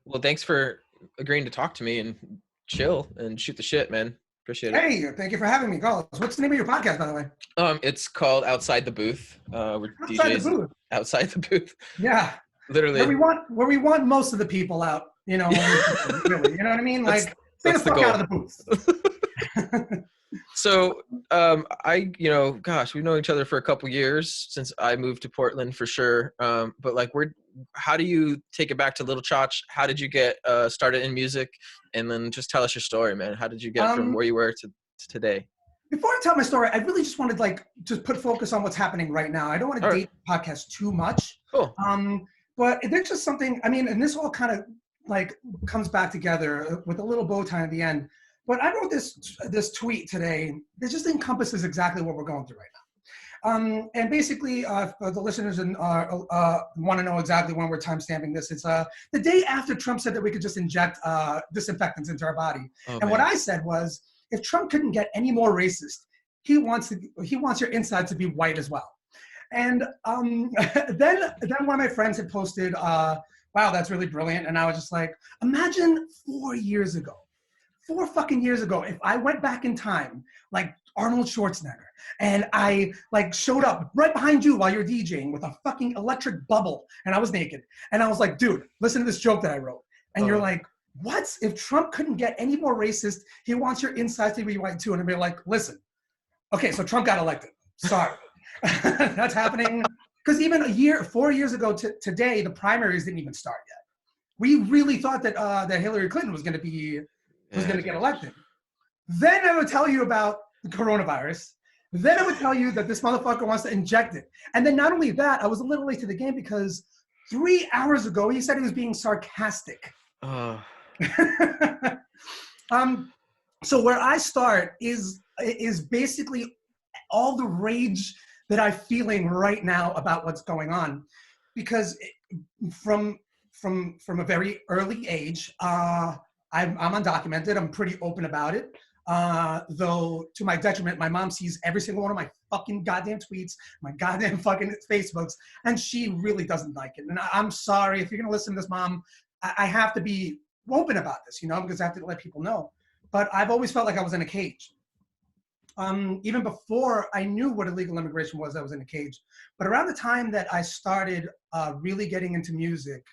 Well, thanks for agreeing to talk to me and chill and shoot the shit, man. Appreciate it. Hey, thank you for having me, Carlos. What's the name of your podcast, by the way? It's called Outside the Booth. We're Outside the DJs booth. outside the booth. Yeah, Literally, where we want most of the people out. When we can, really. You know what I mean? that's Like, stay the that's the fuck out of goal. the booth. So, gosh, we've known each other for a couple years since I moved to Portland for sure. But like, how do you take it back to Little Chaach? How did you get started in music? And then just tell us your story, man. How did you get from um, where you were to today? Before I tell my story, I really just wanted to put focus on what's happening right now. I don't want to All right, date the podcast too much. cool. But there's just something. I mean, and this all kind of like comes back together with a little bow tie at the end. But I wrote this tweet today that just encompasses exactly what we're going through right now. And basically, for the listeners and want to know exactly when we're timestamping this, it's the day after Trump said that we could just inject disinfectants into our body. Oh And what man. I said was, if Trump couldn't get any more racist, he wants your inside to be white as well. And then one of my friends had posted, "Wow, that's really brilliant." And I was just like, imagine 4 years ago. 4 fucking years ago, if I went back in time, like Arnold Schwarzenegger, and I like showed up right behind you while you're DJing with a fucking electric bubble, and I was naked, and I was like, dude, listen to this joke that I wrote. And you're Uh, like, what? If Trump couldn't get any more racist, he wants your insides to be white too. And I'd be like, listen, okay, so Trump got elected. Sorry. That's happening. Because even 4 years ago today, the primaries didn't even start yet. We really thought that Hillary Clinton was going yeah, to get dude. elected. Then I would tell you about the coronavirus. Then I would tell you that this motherfucker wants to inject it. And then not only that, I was a little late to the game because 3 hours ago he said he was being sarcastic. Uh, um, so where I start is basically all the rage that I'm feeling right now about what's going on, because from a very early age, I'm undocumented. I'm pretty open about it. Though to my detriment, my mom sees every single one of my fucking goddamn tweets, my goddamn fucking Facebooks, and she really doesn't like it. And I'm sorry if you're gonna listen to this, Mom. I have to be open about this, because I have to let people know. But I've always felt like I was in a cage. Even before I knew what illegal immigration was, I was in a cage. But around the time that I started really getting into music,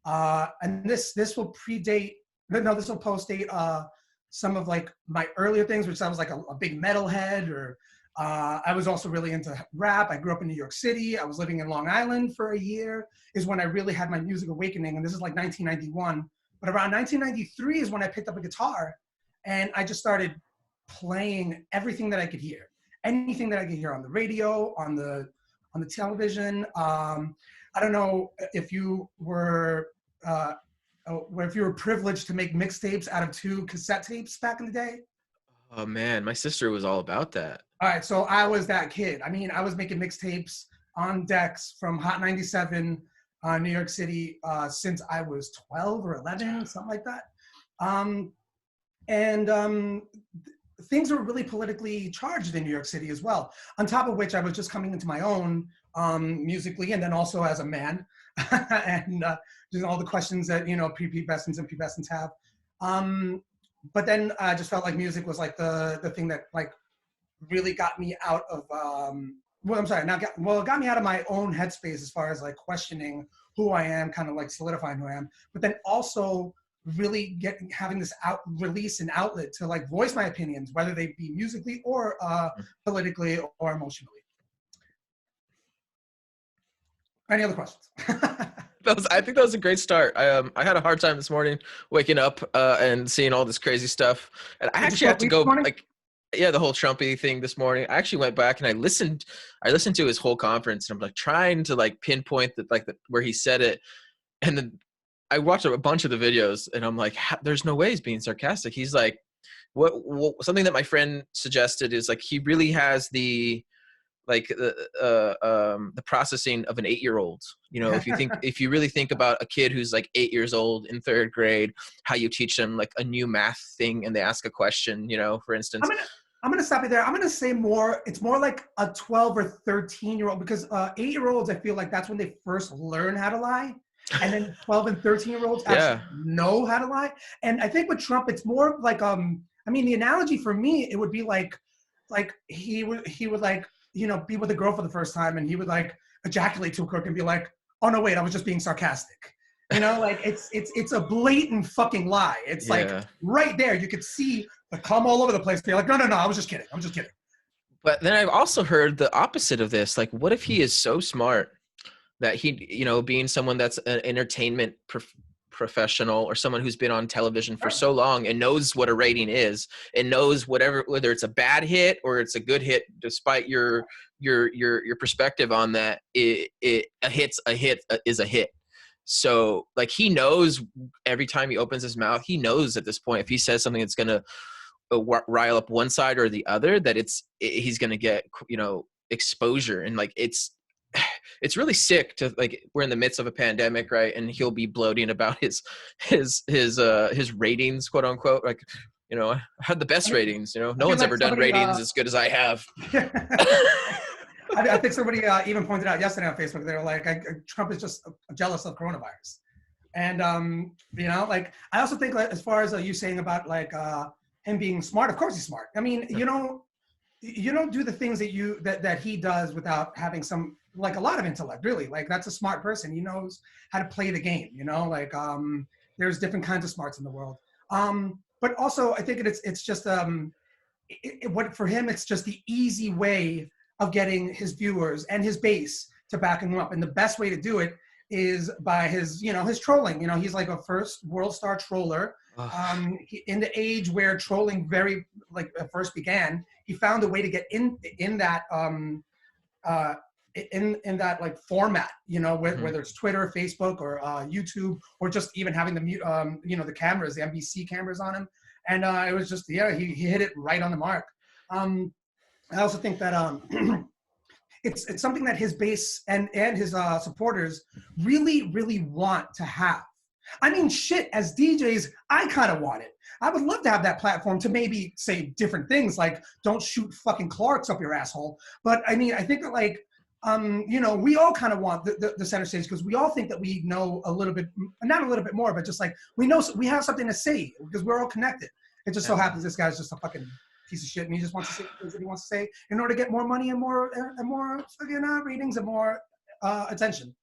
and this will predate, no, this will postdate some of like my earlier things, which I was like a big metalhead, or I was also really into rap. I grew up in New York City. I was living in Long Island for a year, is when I really had my music awakening. And this is like 1991. But around 1993 is when I picked up a guitar and I just started playing everything that I could hear, anything that I could hear on the radio, on the television. I don't know if you were privileged to make mixtapes out of 2 cassette tapes back in the day. oh man, my sister was all about that. All right, so I was that kid. I mean, I was making mixtapes on decks from Hot 97, New York City, since I was 12 or 11, something like that. And things were really politically charged in New York City as well. On top of which, I was just coming into my own musically, and then also as a man, and just all the questions that prepubescents and pubescents have. But then I just felt like music was like the thing that like really got me out of it got me out of my own headspace as far as like questioning who I am, kind of like solidifying who I am, but then also really having this release and outlet to like voice my opinions, whether they be musically or politically or emotionally. Any other questions? I think that was a great start. I had a hard time this morning waking up and seeing all this crazy stuff, and I Did you actually smoke had to weed this go morning? like, yeah, the whole Trumpy thing this morning. I actually went back and I listened. I listened to his whole conference, and I'm like trying to like pinpoint where he said it, and then I watched a bunch of the videos, and I'm like, there's no way he's being sarcastic. He's like, what something that my friend suggested is like he really has the the processing of an 8-year-old. If you really think about a kid who's like 8 years old in 3rd grade, how you teach them like a new math thing and they ask a question, for instance. I'm gonna stop you there. I'm gonna say more. It's more like a 12 or 13-year-old, because 8-year-olds, I feel like that's when they first learn how to lie. and then 12 and 13-year-olds actually Yeah. know how to lie. And I think with Trump, it's more like I mean, the analogy for me, it would be like he would like, you know, be with a girl for the first time, and he would like ejaculate too quick and be like, oh no, wait, I was just being sarcastic. You know, like it's a blatant fucking lie. It's like Yeah. right there, you could see the cum all over the place. Be like, no, no, no, I was just kidding. I'm just kidding. But then I've also heard the opposite of this. Like, what if he is so smart that he, you know, being someone that's an entertainment professional or someone who's been on television for so long and knows what a rating is and knows whatever, whether it's a bad hit or it's a good hit, despite your perspective on that, a hit's a hit is a hit. So like he knows every time he opens his mouth, he knows at this point if he says something that's gonna rile up one side or the other, that he's gonna get, you know, exposure. And like it's really sick to, like, we're in the midst of a pandemic, right? And he'll be bloating about his ratings, quote unquote. Like, you know, I had the best ratings. You know, I no feel one's like ever done somebody ratings as good as I have. I think somebody even pointed out yesterday on Facebook, they were like, Trump is just jealous of coronavirus. And, you know, like, I also think, like, as far as you saying about, like, him being smart, of course he's smart. I mean, you don't do the things that he does without having some, like, a lot of intellect, really. Like, that's a smart person. He knows how to play the game, you know, like, there's different kinds of smarts in the world. But also, I think it's just, what for him, it's just the easy way of getting his viewers and his base to back him up. And the best way to do it is by his, you know, his trolling. You know, he's like a first world star troller. In the age where trolling first began, he found a way to get in that in that like format, you know, whether it's Twitter, Facebook, or YouTube, or just even having the you know, the cameras, the NBC cameras on him. And it was just, yeah, he hit it right on the mark. I also think that it's something that his base and his supporters really want to have. I mean, shit, as DJs, I kind of want it. I would love to have that platform to maybe say different things like, don't shoot fucking Clarks up your asshole. But I mean, I think that, like, you know, we all kind of want the center stage, because we all think that we know a little bit, not a little bit more, but just like we know we have something to say because we're all connected. It just so happens this guy's just a fucking piece of shit, and he just wants to say things that he wants to say in order to get more money and more fucking ratings and more attention.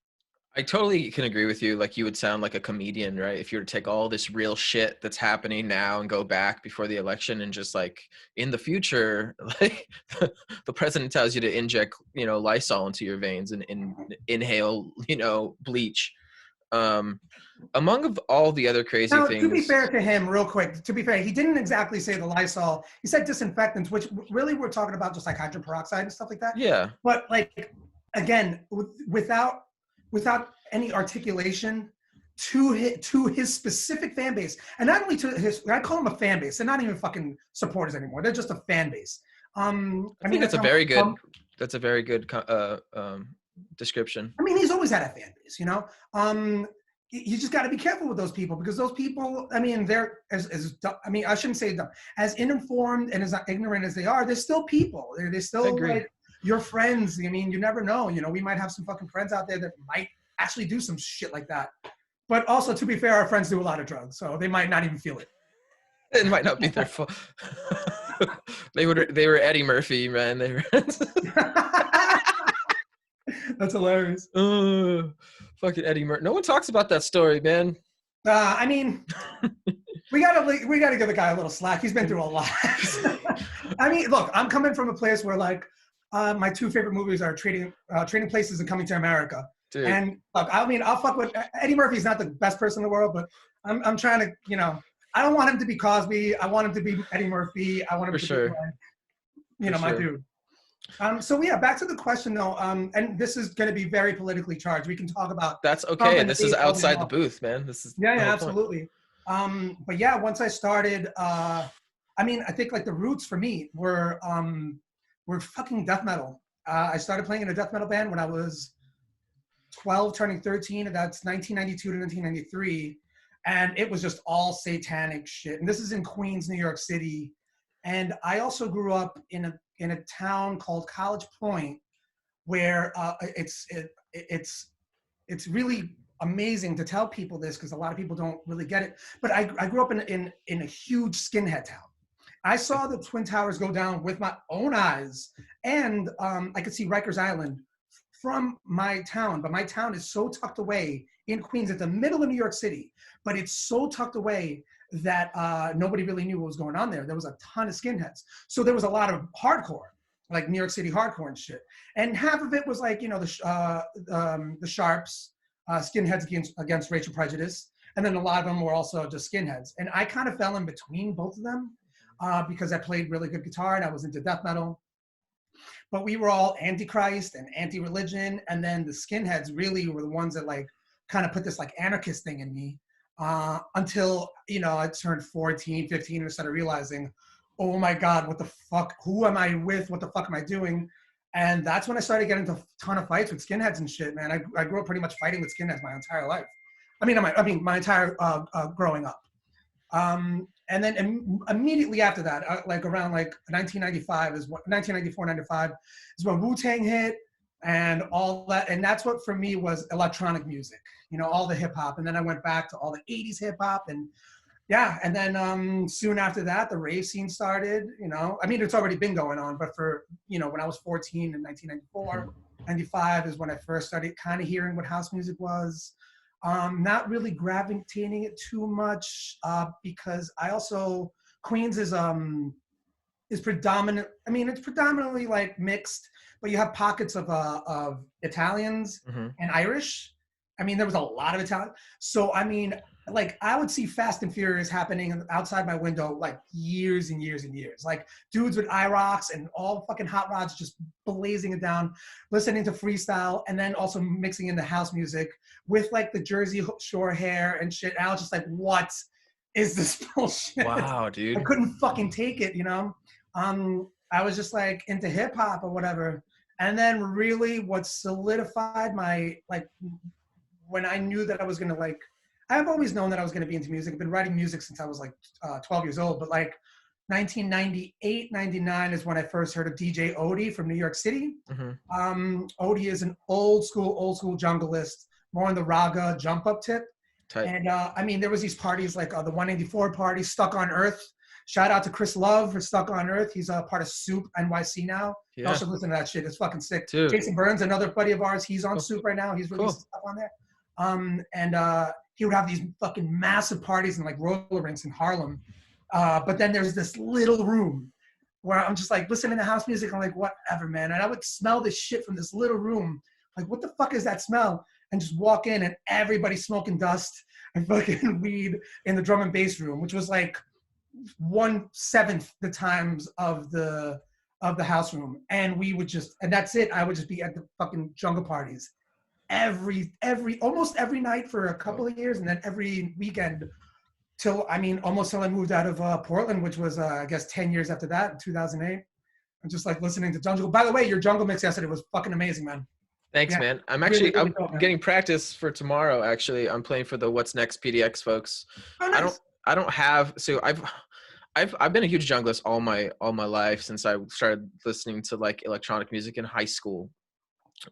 I totally can agree with you. Like, you would sound like a comedian, right? If you were to take all this real shit that's happening now and go back before the election and just like, in the future, like the president tells you to inject, you know, Lysol into your veins and inhale, you know, bleach. Among of all the other crazy Now, to be things. fair to him, real quick, to be fair, he didn't exactly say the Lysol. He said disinfectants, which really we're talking about just like hydrogen peroxide and stuff like that. Yeah. But like, again, without any articulation to his specific fan base, and not only to his, I call him a fan base. They're not even fucking supporters anymore. They're just a fan base. I think that's a very good description. I mean, he's always had a fan base, you know. You just got to be careful with those people, because those people, I mean, they're I mean, I shouldn't say dumb, as uninformed and as ignorant as they are, they're still people. They're still like your friends. I mean, you never know. You know, we might have some fucking friends out there that might actually do some shit like that. But also, to be fair, our friends do a lot of drugs, so they might not even feel it. It might not be their fault. They were Eddie Murphy, man. They were. That's hilarious. Fucking Eddie Murphy. No one talks about that story, man. I mean, we gotta give the guy a little slack. He's been through a lot. I mean, look, I'm coming from a place where, like, my two favorite movies are Trading Places and Coming to America. Dude. And look, I mean, I'll fuck with Eddie Murphy's not the best person in the world, but I'm trying to, you know, I don't want him to be Cosby. I want him to be Eddie Murphy. I want him to be, you know, my dude. So yeah, back to the question though, and this is going to be very politically charged. We can talk about. That's okay. This is outside the booth, man. This is yeah, absolutely. But yeah, once I started, I mean, I think like the roots for me were fucking death metal. I started playing in a death metal band when I was 12, turning 13. And that's 1992 to 1993, and it was just all satanic shit. And this is in Queens, New York City. And I also grew up in a town called College Point, where it's really amazing to tell people this because a lot of people don't really get it. But I grew up in a huge skinhead town. I saw the Twin Towers go down with my own eyes, and I could see Rikers Island from my town. But my town is so tucked away in Queens, at the middle of New York City, but it's so tucked away that nobody really knew what was going on there. There was a ton of skinheads. So there was a lot of hardcore, like New York City hardcore and shit. And half of it was like, you know, the Sharps, skinheads against racial prejudice. And then a lot of them were also just skinheads. And I kind of fell in between both of them because I played really good guitar and I was into death metal. But we were all anti-Christ and anti-religion. And then the skinheads really were the ones that like kind of put this like anarchist thing in me until, you know, I turned 14, 15 and started realizing, oh my God, what the fuck, who am I with? What the fuck am I doing? And that's when I started getting into a ton of fights with skinheads and shit, man. I grew up pretty much fighting with skinheads my entire life. I mean, my entire growing up. And then immediately after that, like around like 1994, 95 is when Wu-Tang hit and all that. And that's what for me was electronic music, you know, all the hip hop. And then I went back to all the 80s hip hop and yeah. And then soon after that, the rave scene started, you know, I mean, it's already been going on, but for, you know, when I was 14 in 1994, 95 is when I first started kind of hearing what house music was. Not really gravitating it too much because I also Queens is predominant. I mean, it's predominantly like mixed, but you have pockets of Italians and Irish. I mean, there was a lot of Italian. So I mean, like I would see Fast and Furious happening outside my window like years and years and years. Like dudes with IROCs and all fucking hot rods just blazing it down, listening to freestyle, and then also mixing in the house music with like the Jersey Shore hair and shit. And I was just like, what is this bullshit? Wow, dude. I couldn't fucking take it, you know? I was just like into hip hop or whatever. And then really what solidified my, like, when I knew that I was gonna like, I've always known that I was gonna be into music. I've been writing music since I was like 12 years old, but like 1998, 99 is when I first heard of DJ Odie from New York City. Odie is an old school junglist, more on the raga jump up tip. Tight. And I mean, there was these parties like the 184 party, Stuck on Earth. Shout out to Chris Love for Stuck on Earth. He's a part of Soup NYC now. Yeah. Also listen to that shit. It's fucking sick. Dude. Jason Burns, another buddy of ours, he's on Soup right now. He's releasing stuff on there. And he would have these fucking massive parties in like roller rinks in Harlem. But then there's this little room where I'm just like listening to house music. I'm like, whatever, man. And I would smell this shit from this little room. Like, what the fuck is that smell? And just walk in and everybody's smoking dust and fucking weed in the drum and bass room, which was like 1/7 the times of the house room. And we would just, and that's it. I would just be at the fucking jungle parties almost every night for a couple of years, and then every weekend almost till I moved out of Portland, which was I guess 10 years after that, in 2008. I'm just like listening to jungle. By the way, your jungle mix yesterday was fucking amazing, man. Thanks, yeah, man. I'm getting practice for tomorrow. Actually, I'm playing for the What's Next PDX folks. Oh, nice. I don't have, so I've been a huge junglist all my life since I started listening to like electronic music in high school,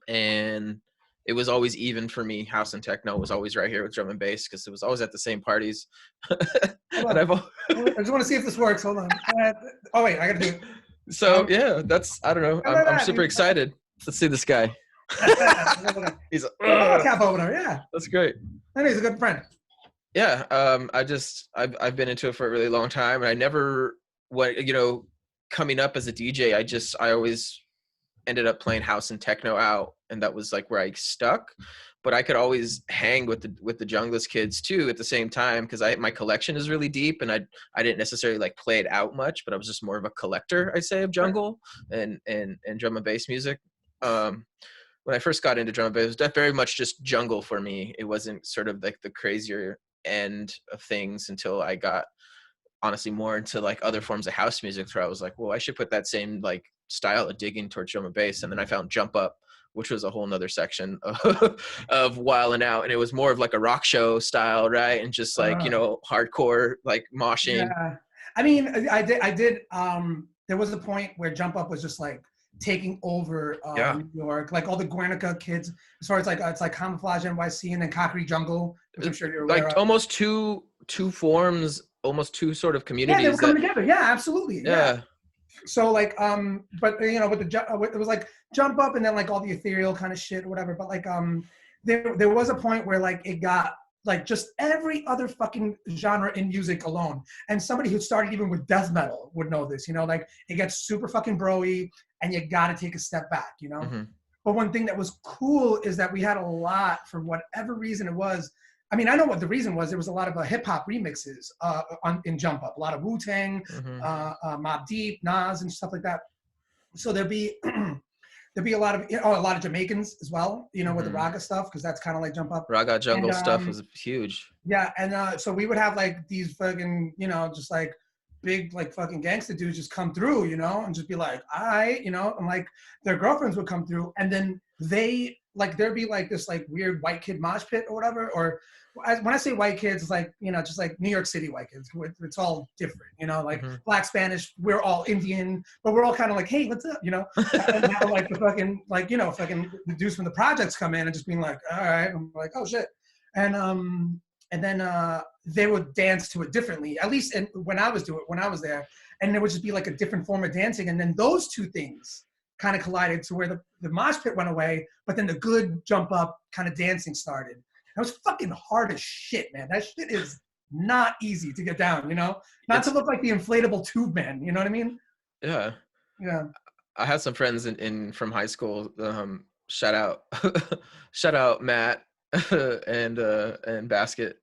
and it was always even for me. House and techno was always right here with drum and bass because it was always at the same parties. And I just want to see if this works. Hold on. Oh wait, I gotta do it. So yeah, I don't know. I'm super excited. Let's see this guy. He's a cap opener. Yeah, that's great. I know he's a good friend. Yeah, I've been into it for a really long time, and I never coming up as a DJ, I always ended up playing house and techno out, and that was like where I stuck. But I could always hang with the junglist kids too at the same time because my collection is really deep, and I didn't necessarily like play it out much, but I was just more of a collector, I'd say, of jungle and drum and bass music. When I first got into drum and bass, it was very much just jungle for me. It wasn't sort of like the crazier end of things until I got honestly more into like other forms of house music where I was like, well, I should put that same like style of digging towards drum and bass. And then I found Jump Up, which was a whole nother section of wilding out. And it was more of like a rock show style, right? And just like, hardcore, like moshing. Yeah. I mean, I did, there was a point where Jump Up was just like taking over Yeah. New York, like all the Guernica kids, as far as like it's like Camouflage NYC and then Concrete Jungle, which I'm sure you're aware Like of. almost two forms, almost two sort of Yeah, they were communities that, coming together. Yeah, absolutely. Yeah. yeah. So like, but you know, with it was like Jump Up and then like all the ethereal kind of shit or whatever. But like, there was a point where like it got like just every other fucking genre in music alone. And somebody who started even with death metal would know this. You know, like it gets super fucking broy, and you got to take a step back. You know. Mm-hmm. But one thing that was cool is that we had a lot, for whatever reason it was. I mean, I know what the reason was. There was a lot of hip hop remixes in Jump Up, a lot of Wu Tang, Mm-hmm. Mobb Deep, Nas, and stuff like that. So there'd be a lot of Jamaicans as well, you know, with the Mm-hmm. Raga stuff, because that's kind of like Jump Up. Raga And jungle stuff was huge. yeah, and so we would have like these fucking, you know, just like big like fucking gangster dudes just come through, you know, and just be like, all right, you know, and like their girlfriends would come through, and then they like there'd be like this like weird white kid mosh pit or whatever, or when I say white kids, it's like, you know, just like New York City white kids. It's all different, you know, like Mm-hmm. Black, Spanish. We're all Indian, but we're all kind of like, hey, what's up, you know? And now like the fucking like, you know, fucking the dudes from the projects come in and just being like, all right, I'm like, oh shit, and then they would dance to it differently. At least when I was there, and it would just be like a different form of dancing. And then those two things kind of collided to where the mosh pit went away, but then the good Jump Up kind of dancing started. It was fucking hard as shit, man. That shit is not easy to get down, you know? Not to look like the inflatable tube man, you know what I mean? Yeah. Yeah. I had some friends in from high school. Shout out, shout out Matt and Basket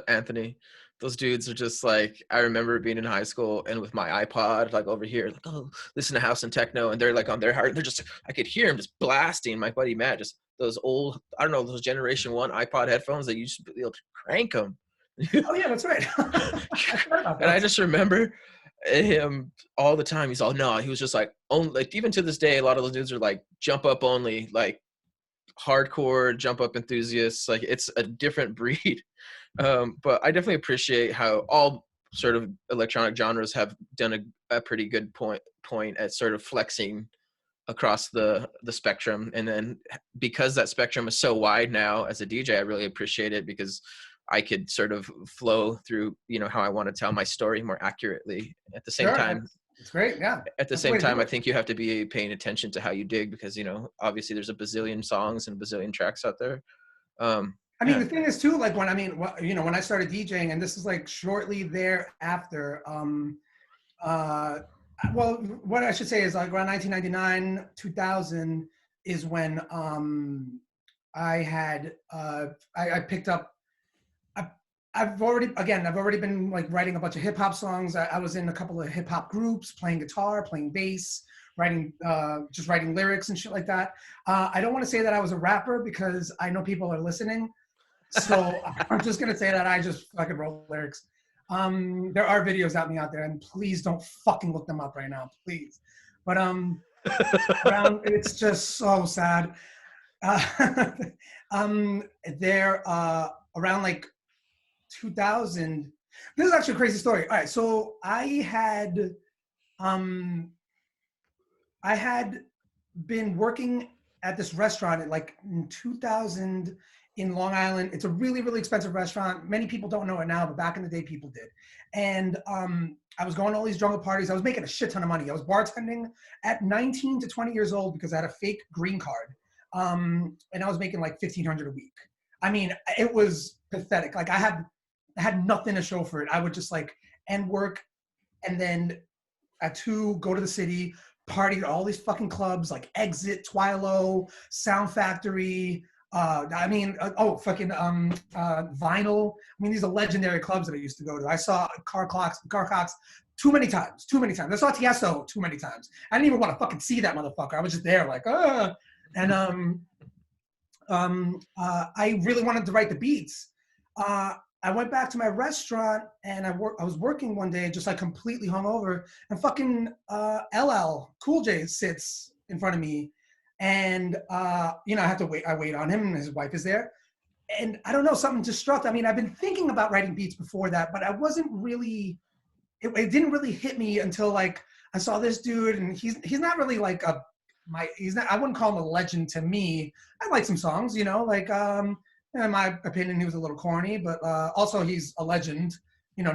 Anthony. Those dudes are just like, I remember being in high school and with my iPod like over here, like, oh, listen to house and techno, and they're like on their heart. They're just, I could hear him just blasting. My buddy Matt, just those old, I don't know, those Generation 1 iPod headphones that you used to be able to crank them. Oh yeah, that's right. I forgot about And I those. just remember him all the time. He's all, no, he was just like, only, like, even to this day, a lot of those dudes are like Jump Up only, like hardcore Jump Up enthusiasts. Like it's a different breed. But I definitely appreciate how all sort of electronic genres have done a pretty good point at sort of flexing across the spectrum. And then because that spectrum is so wide now as a DJ, I really appreciate it, because I could sort of flow through, you know, how I want to tell my story more accurately. At the same Sure, time, it's great. Yeah, at the that's the same way to time, do I it. think you have to be paying attention to how you dig, because, you know, obviously there's a bazillion songs and a bazillion tracks out there. I mean, Yeah. the thing is too, like you know, when I started DJing, and this is like shortly thereafter. Uh, well, what I should say is like around 1999, 2000 is when I had I picked up. I, I've already been like writing a bunch of hip hop songs. I was in a couple of hip hop groups, playing guitar, playing bass, just writing lyrics and shit like that. I don't want to say that I was a rapper because I know people are listening. So I'm just gonna say that I just fucking wrote lyrics. There are videos out there, and please don't fucking look them up right now, please. But it's just so sad. Uh, they're around like 2000. This is actually a crazy story. All right, so um, I had been working at this restaurant like in 2000 in Long Island. It's a really, really expensive restaurant. Many people don't know it now, but back in the day, people did. And I was going to all these drunken parties. I was making a shit ton of money. I was bartending at 19 to 20 years old because I had a fake green card. And I was making like $1,500 a week. I mean, it was pathetic. Like I had nothing to show for it. I would just like end work and then at 2 go to the city, party at all these fucking clubs like Exit, Twilo, Sound Factory. Fucking Vinyl. I mean, these are legendary clubs that I used to go to. I saw Carcox too many times. I saw Tiesto too many times. I didn't even want to fucking see that motherfucker. I was just there like, and I really wanted to write the beats. I went back to my restaurant and I was working one day just like completely hungover, and fucking LL Cool J sits in front of me, and you know, I have to wait. I wait on him, and his wife is there, and I don't know, something just struck. I mean, I've been thinking about writing beats before that, but I wasn't really. It didn't really hit me until like I saw this dude, and he's not really like a he's not, I wouldn't call him a legend to me. I like some songs, you know, like in my opinion, he was a little corny, but also he's a legend, you know,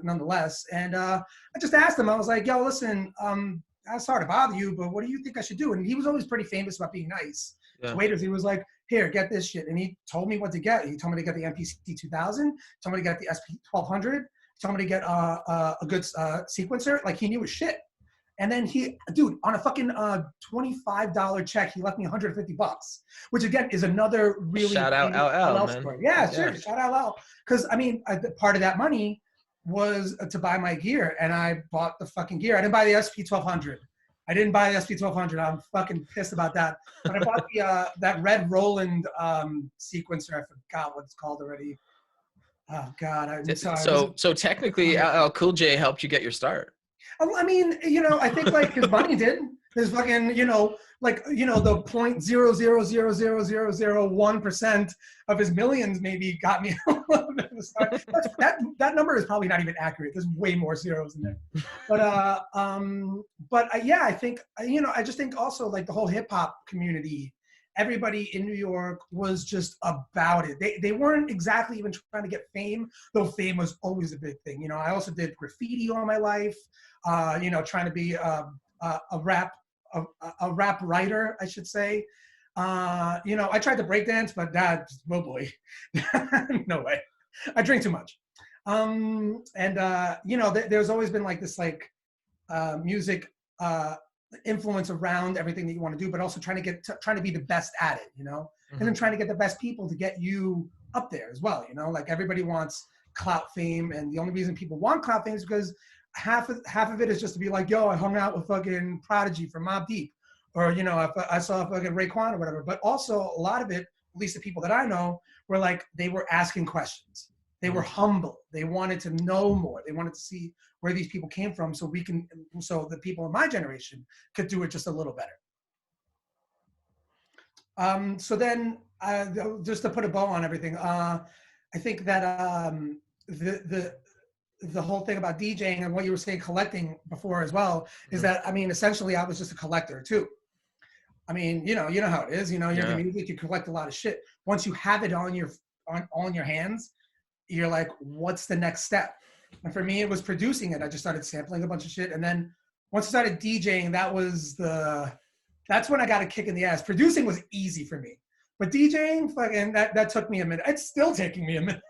nonetheless. And I just asked him, I was like, yo, listen, I'm sorry to bother you, but what do you think I should do? And he was always pretty famous about being nice to waiters. He was like, here, get this shit. And he told me what to get. He told me to get the MPC 2000, told me to get the SP 1200, told me to get a good sequencer. Like, he knew his shit. And then dude, on a fucking $25 check, he left me $150, which again is another really shout out LL, man. Story. Yeah, sure, shout out LL. Because I mean, part of that money was to buy my gear, and I bought the fucking gear. I didn't buy the SP 1200. I didn't buy the SP 1200. I'm fucking pissed about that. But I bought the that red Roland sequencer. I forgot what it's called already. Oh God, I'm sorry. So technically, LL Cool J helped you get your start. I mean, you know, I think like his money did. His fucking, you know, like, you know, the 0.0000001% of his millions maybe got me a little bit of a start. That number is probably not even accurate. There's way more zeros in there. But yeah, I think, you know, I just think also like the whole hip hop community, everybody in New York was just about it. They weren't exactly even trying to get fame, though fame was always a big thing. You know, I also did graffiti all my life. You know, trying to be a rap writer, I should say. You know, I tried to break dance, but oh boy, no way. I drink too much. You know, there's always been like this like music influence around everything that you want to do, but also trying to be the best at it, you know, and then trying to get the best people to get you up there as well. You know, like everybody wants clout fame, and the only reason people want clout fame is because half of it is just to be like, yo, I hung out with fucking Prodigy from Mobb Deep, or, you know, I saw fucking Raekwon or whatever. But also a lot of it, at least the people that I know, were like, they were asking questions. They were humble. They wanted to know more. They wanted to see where these people came from, so the people in my generation could do it just a little better. So then, just to put a bow on everything, I think that the whole thing about DJing and what you were saying, collecting before as well, is that, I mean, essentially I was just a collector too. I mean, you know how it is, you know, you're in music, you collect a lot of shit. Once you have it on your hands, you're like, what's the next step? And for me, it was producing it. I just started sampling a bunch of shit. And then once I started DJing, that's when I got a kick in the ass. Producing was easy for me, but DJing, fucking, that took me a minute. It's still taking me a minute.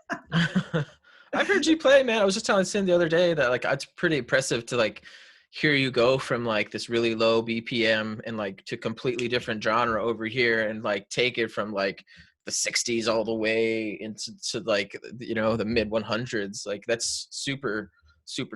I've heard you play, man. I was just telling Sin the other day that like it's pretty impressive to like hear you go from like this really low BPM and like to completely different genre over here, and like take it from like the 60s all the way into like, you know, the mid 100s. Like that's super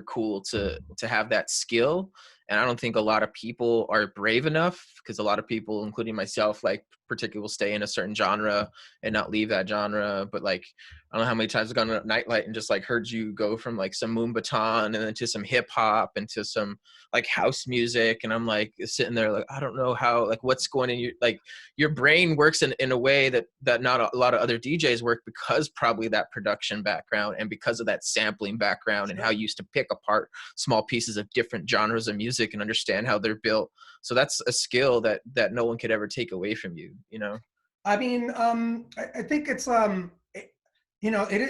cool to have that skill. And I don't think a lot of people are brave enough, because a lot of people, including myself, like particularly will stay in a certain genre and not leave that genre. But like, I don't know how many times I've gone to Nightlight and just like heard you go from like some Moombahton and then to some hip hop and to some like house music. And I'm like sitting there like, I don't know how, like what's going in your, like your brain works in a way that not a lot of other DJs work, because probably that production background and because of that sampling background and how you used to pick apart small pieces of different genres of music and understand how they're built. So that's a skill that no one could ever take away from you, you know? I mean, I think it's, you know, it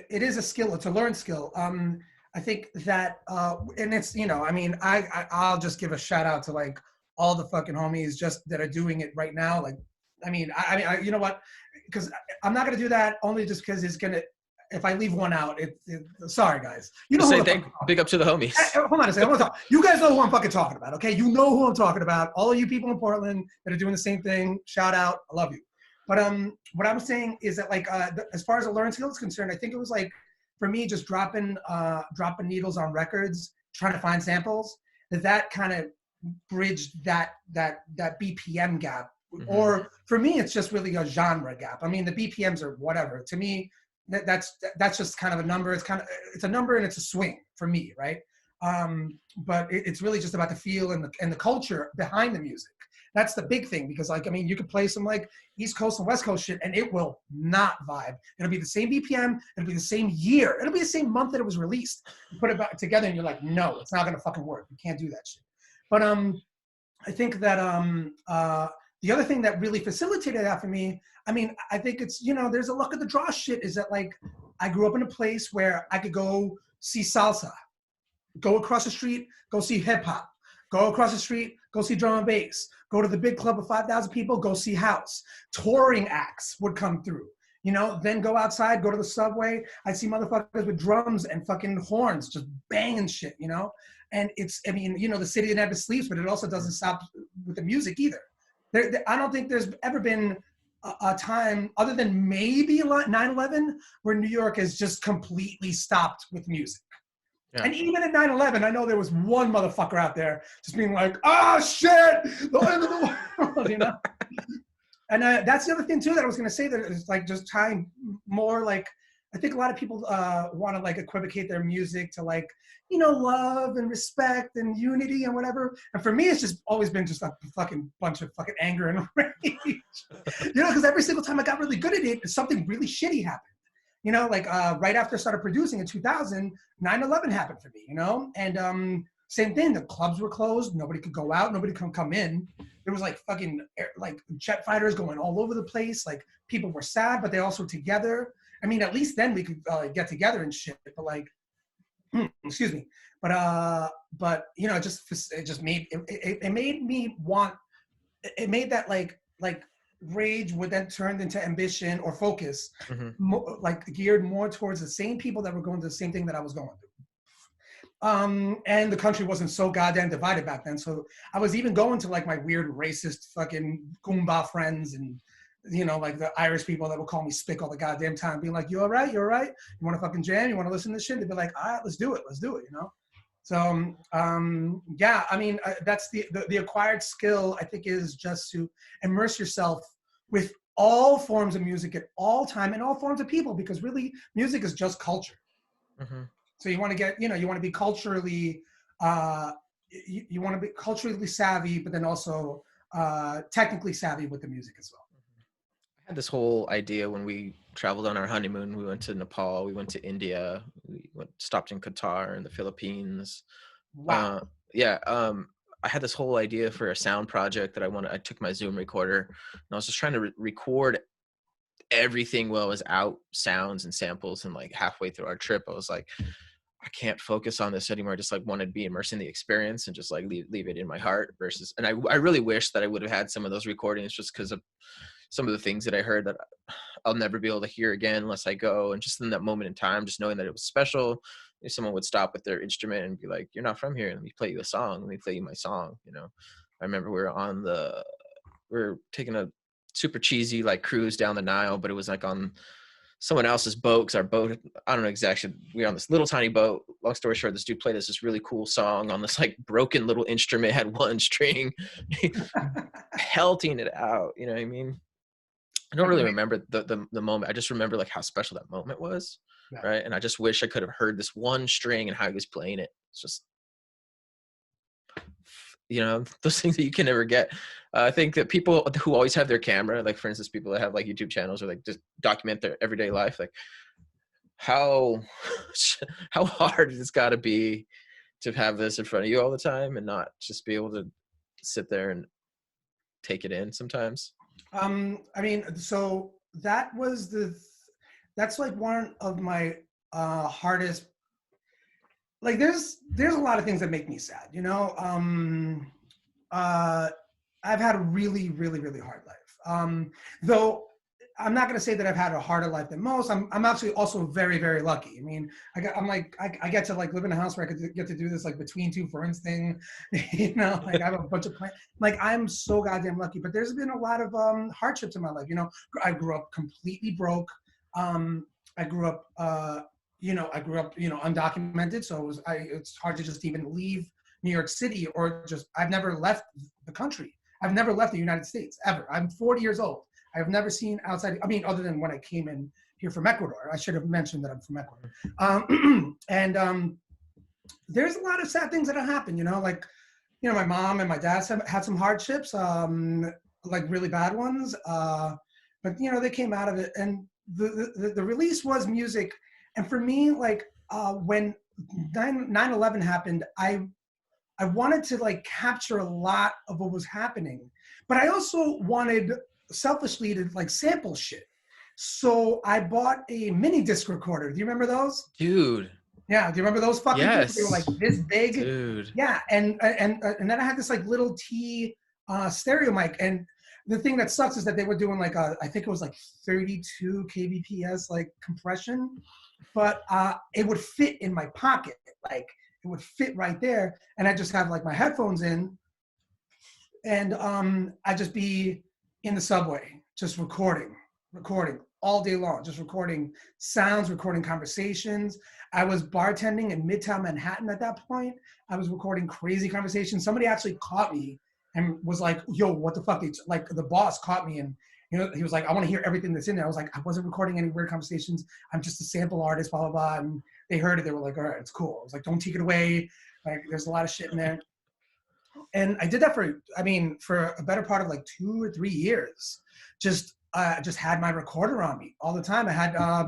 is a skill. It's a learned skill. I think that, and it's, you know, I mean, I'll just give a shout out to like all the fucking homies just that are doing it right now. Like, I mean, you know what? Because I'm not gonna do that only just because it's gonna. If I leave one out, sorry guys. You know who big up to the homies. Hold on a second. I want to talk. You guys know who I'm fucking talking about, okay? You know who I'm talking about. All of you people in Portland that are doing the same thing. Shout out. I love you. But what I'm saying is that like as far as a learned skill is concerned, I think it was like for me just dropping needles on records, trying to find samples. That kind of bridged that BPM gap. Mm-hmm. Or for me, it's just really a genre gap. I mean, the BPMs are whatever. To me, that's just kind of a number. It's a number and it's a swing for me, right? But it's really just about the feel and the culture behind the music. That's the big thing, because like, I mean, you could play some like East Coast and West Coast shit and it will not vibe. It'll be the same BPM. It'll be the same year. It'll be the same month that it was released. You put it back together and you're like, no, it's not going to fucking work. You can't do that shit. But I think that the other thing that really facilitated that for me, I mean, I think it's, you know, there's a luck of the draw shit, is that like I grew up in a place where I could go see salsa, go across the street, go see hip hop, go across the street, go see drum and bass, go to the big club of 5,000 people, go see house. Touring acts would come through, you know, then go outside, go to the subway. I'd see motherfuckers with drums and fucking horns just banging shit, you know? And it's, I mean, you know, the city never sleeps, but it also doesn't stop with the music either. I don't think there's ever been a time other than maybe 9/11 where New York has just completely stopped with music. Yeah. And even at 9/11, I know there was one motherfucker out there just being like, "Oh shit, the end of the world," you know. And that's the other thing too that I was going to say, that is like just tying more, like I think a lot of people want to like equivocate their music to like, you know, love and respect and unity and whatever. And for me, it's just always been just a fucking bunch of fucking anger and rage, you know, because every single time I got really good at it, something really shitty happened. You know, like right after I started producing in 2000, 9/11 happened for me, you know? And same thing, the clubs were closed. Nobody could go out. Nobody could come in. There was like fucking like jet fighters going all over the place. Like people were sad, but they also were together. I mean, at least then we could get together and shit. But like, excuse me. But you know, it just made it made me want. It made that like rage would then turn into ambition or focus, like geared more towards the same people that were going through the same thing that I was going through. And the country wasn't so goddamn divided back then. So I was even going to like my weird racist fucking Goomba friends, and you know, like the Irish people that would call me Spick all the goddamn time, being like, "You all right? You all right? You want to fucking jam? You want to listen to this shit?" They'd be like, "All right, let's do it, you know." So yeah, I mean, that's the acquired skill, I think, is just to immerse yourself with all forms of music at all time and all forms of people, because really music is just culture. So you want to get, you know, you want to be culturally, you want to be culturally savvy, but then also technically savvy with the music as well. I had this whole idea when we traveled on our honeymoon. We went to Nepal, we went to India, stopped in Qatar and the Philippines. Wow. Yeah. I had this whole idea for a sound project that I took my Zoom recorder and I was just trying to record everything while I was out, sounds and samples. And like halfway through our trip, I was like, I can't focus on this anymore. I just like wanted to be immersed in the experience and just like leave it in my heart versus, and I really wish that I would have had some of those recordings just because of some of the things that I heard that I'll never be able to hear again unless I go. And just in that moment in time, just knowing that it was special, if someone would stop with their instrument and be like, "You're not from here. Let me play you a song. Let me play you my song." You know, I remember we were taking a super cheesy like cruise down the Nile, but it was like on someone else's boat, because our boat, I don't know exactly, we were on this little tiny boat. Long story short, this dude played us this really cool song on this like broken little instrument, had one string, pelting it out. You know what I mean? I don't really remember the moment. I just remember like how special that moment was, right? And I just wish I could have heard this one string and how he was playing it. It's just, you know, those things that you can never get. I think that people who always have their camera, like for instance, people that have like YouTube channels or like just document their everyday life, like how hard it's got to be to have this in front of you all the time and not just be able to sit there and take it in sometimes. I mean, so that's like one of my hardest, like there's a lot of things that make me sad, you know. I've had a really, really, really hard life. Though I'm not going to say that I've had a harder life than most. I'm actually also very, very lucky. I mean, I get to like live in a house where I could get to do this like between two ferns thing, you know, like I have a bunch of plants. Like I'm so goddamn lucky. But there's been a lot of hardships in my life. You know, I grew up completely broke. I grew up, you know, undocumented, so it's hard to just even leave New York City, or just I've never left the country. I've never left the United States ever. I'm 40 years old. I've never seen outside, I mean, other than when I came in here from Ecuador. I should have mentioned that I'm from Ecuador. And there's a lot of sad things that have happened, you know, like, you know, my mom and my dad have had some hardships, like really bad ones. But, you know, they came out of it. And the release was music. And for me, like when 9/11 happened, I wanted to like capture a lot of what was happening, but I also wanted selfishly to like sample shit. So I bought a mini disc recorder. Do you remember those? Dude. Yeah. Do you remember those fucking things? They were like Yes. this big. Dude. Yeah. And then I had this like little stereo mic. And the thing that sucks is that they were doing like I think it was like 32 kbps like compression, but it would fit in my pocket. Like it would fit right there. And I just have like my headphones in, and I'd just be in the subway, just recording all day long, just recording sounds, recording conversations. I was bartending in Midtown Manhattan at that point. I was recording crazy conversations. Somebody actually caught me and was like, yo, what the fuck? Like the boss caught me, and he was like, I want to hear everything that's in there. I was like, I wasn't recording any weird conversations. I'm just a sample artist, blah, blah, blah. And they heard it. They were like, all right, it's cool. I was like, don't take it away. Like, there's a lot of shit in there. And I did that for a better part of like 2 or 3 years. Just had my recorder on me all the time. I had I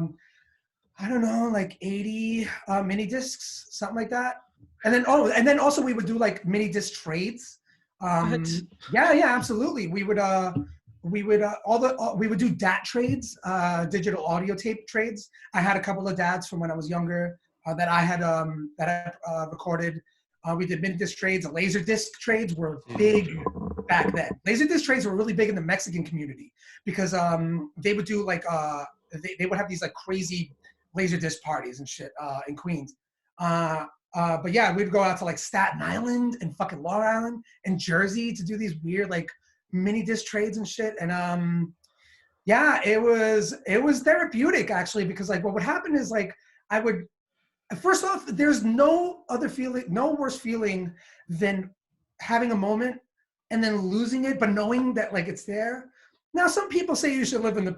don't know, like 80 mini discs, something like that. And then also we would do like mini disc trades. What? Yeah, absolutely. We would do DAT trades, digital audio tape trades. I had a couple of DATs from when I was younger that I had recorded. We did mini disc trades. Laser disc trades were big back then. Laser disc trades were really big in the Mexican community because they would do like they would have these like crazy laser disc parties and shit in Queens. But yeah, we'd go out to like Staten Island and fucking Long Island and Jersey to do these weird like mini disc trades and shit. And yeah, it was therapeutic actually, because like what would happen is like I would, first off, there's no worse feeling than having a moment and then losing it, but knowing that like it's there. Now, some people say you should live in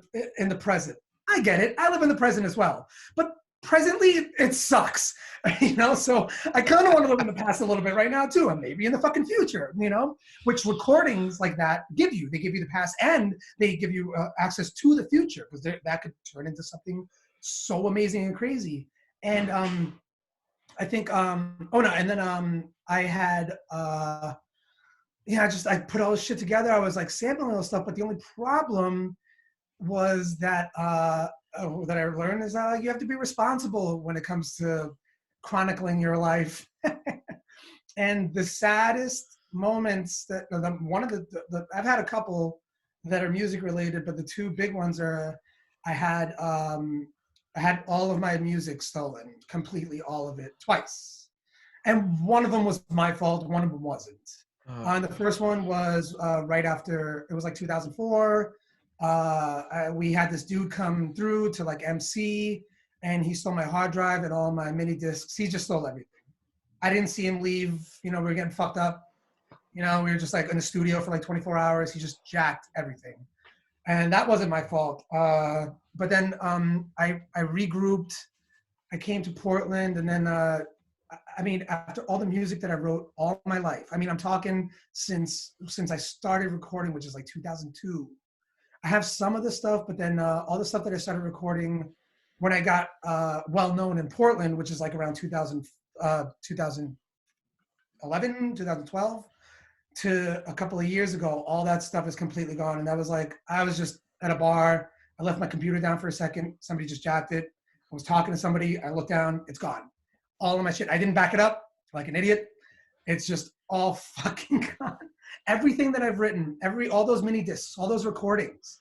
the present. I get it. I live in the present as well, but presently it sucks, So I kind of want to live in the past a little bit right now too, and maybe in the fucking future, Which recordings like that give you. They give you the past and they give you access to the future, because that could turn into something so amazing and crazy. And I think and then I had I put all this shit together. I was like sampling all this stuff, but the only problem was that that I learned is that you have to be responsible when it comes to chronicling your life. And the saddest moments that one of the I've had a couple that are music related, but the two big ones are I had all of my music stolen, completely, all of it, twice. And one of them was my fault, one of them wasn't. And the first one was right after, it was like 2004. We had this dude come through to like MC, and he stole my hard drive and all my mini discs. He just stole everything. I didn't see him leave. We were getting fucked up. We were just like in the studio for like 24 hours. He just jacked everything. And that wasn't my fault. But then I regrouped. I came to Portland, and then after all the music that I wrote all my life, I'm talking since I started recording, which is like 2002. I have some of the stuff, but then all the stuff that I started recording when I got well known in Portland, which is like around 2011, 2012, to a couple of years ago, all that stuff is completely gone. And that was like, I was just at a bar. I left my computer down for a second. Somebody just jacked it. I was talking to somebody. I looked down. It's gone. All of my shit. I didn't back it up like an idiot. It's just all fucking gone. Everything that I've written, all those mini discs, all those recordings,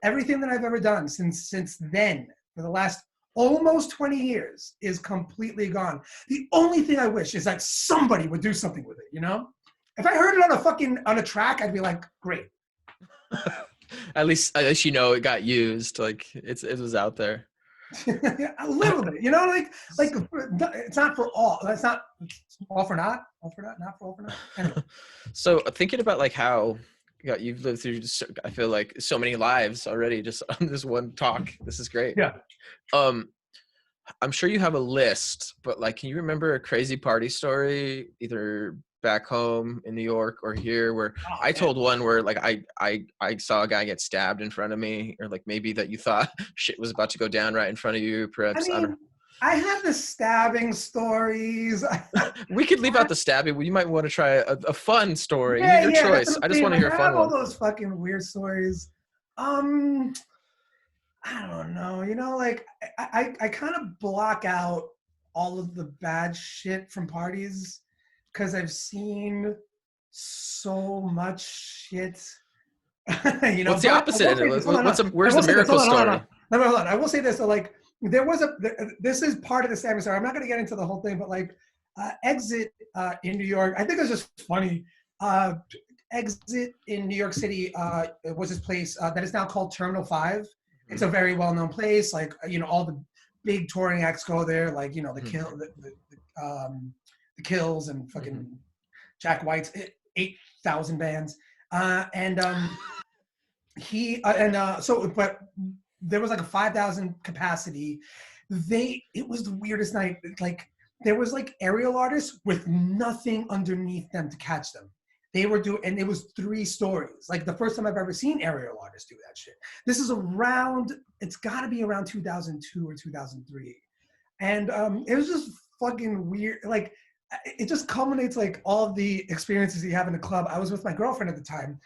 everything that I've ever done since then, for the last almost 20 years, is completely gone. The only thing I wish is that somebody would do something with it, If I heard it on a track, I'd be like, great. At least it got used. Like it was out there. A little bit, like it's not for all. That's not all for not for all for not. Anyway. So thinking about like how you've lived through, I feel like so many lives already just on this one talk. This is great. Yeah. I'm sure you have a list, but like, can you remember a crazy party story, either back home in New York or here, where I told one where like I saw a guy get stabbed in front of me, or like maybe that you thought shit was about to go down right in front of you, perhaps? I don't know. I have the stabbing stories. We could leave out the stabbing. You might want to try a fun story. Yeah, Your yeah, that's choice. what I'm I just saying. want to Like, hear a I fun have all one. those fucking weird stories. Um, I don't know. Like I kind of block out all of the bad shit from parties because I've seen so much shit. What's the But I opposite will end say of this. it? Hold on, hold on. I Where's the will say this. miracle Hold on, hold on, hold story? on. No, hold on. I will say this. So, like, there was this is part of the stabbing story. I'm not going to get into the whole thing, but like, Exit in New York. I think it was just funny. Uh, Exit in New York City was this place that is now called Terminal 5. It's a very well-known place. Like, all the big touring acts go there. Like, the Kills and fucking Jack White's 8,000 bands. But there was like a 5,000 capacity. It was the weirdest night. Like, there was like aerial artists with nothing underneath them to catch them. They were doing, and it was 3 stories. Like, the first time I've ever seen aerial artists do that shit. This is it's got to be around 2002 or 2003. And it was just fucking weird. Like, it just culminates like all of the experiences you have in the club. I was with my girlfriend at the time.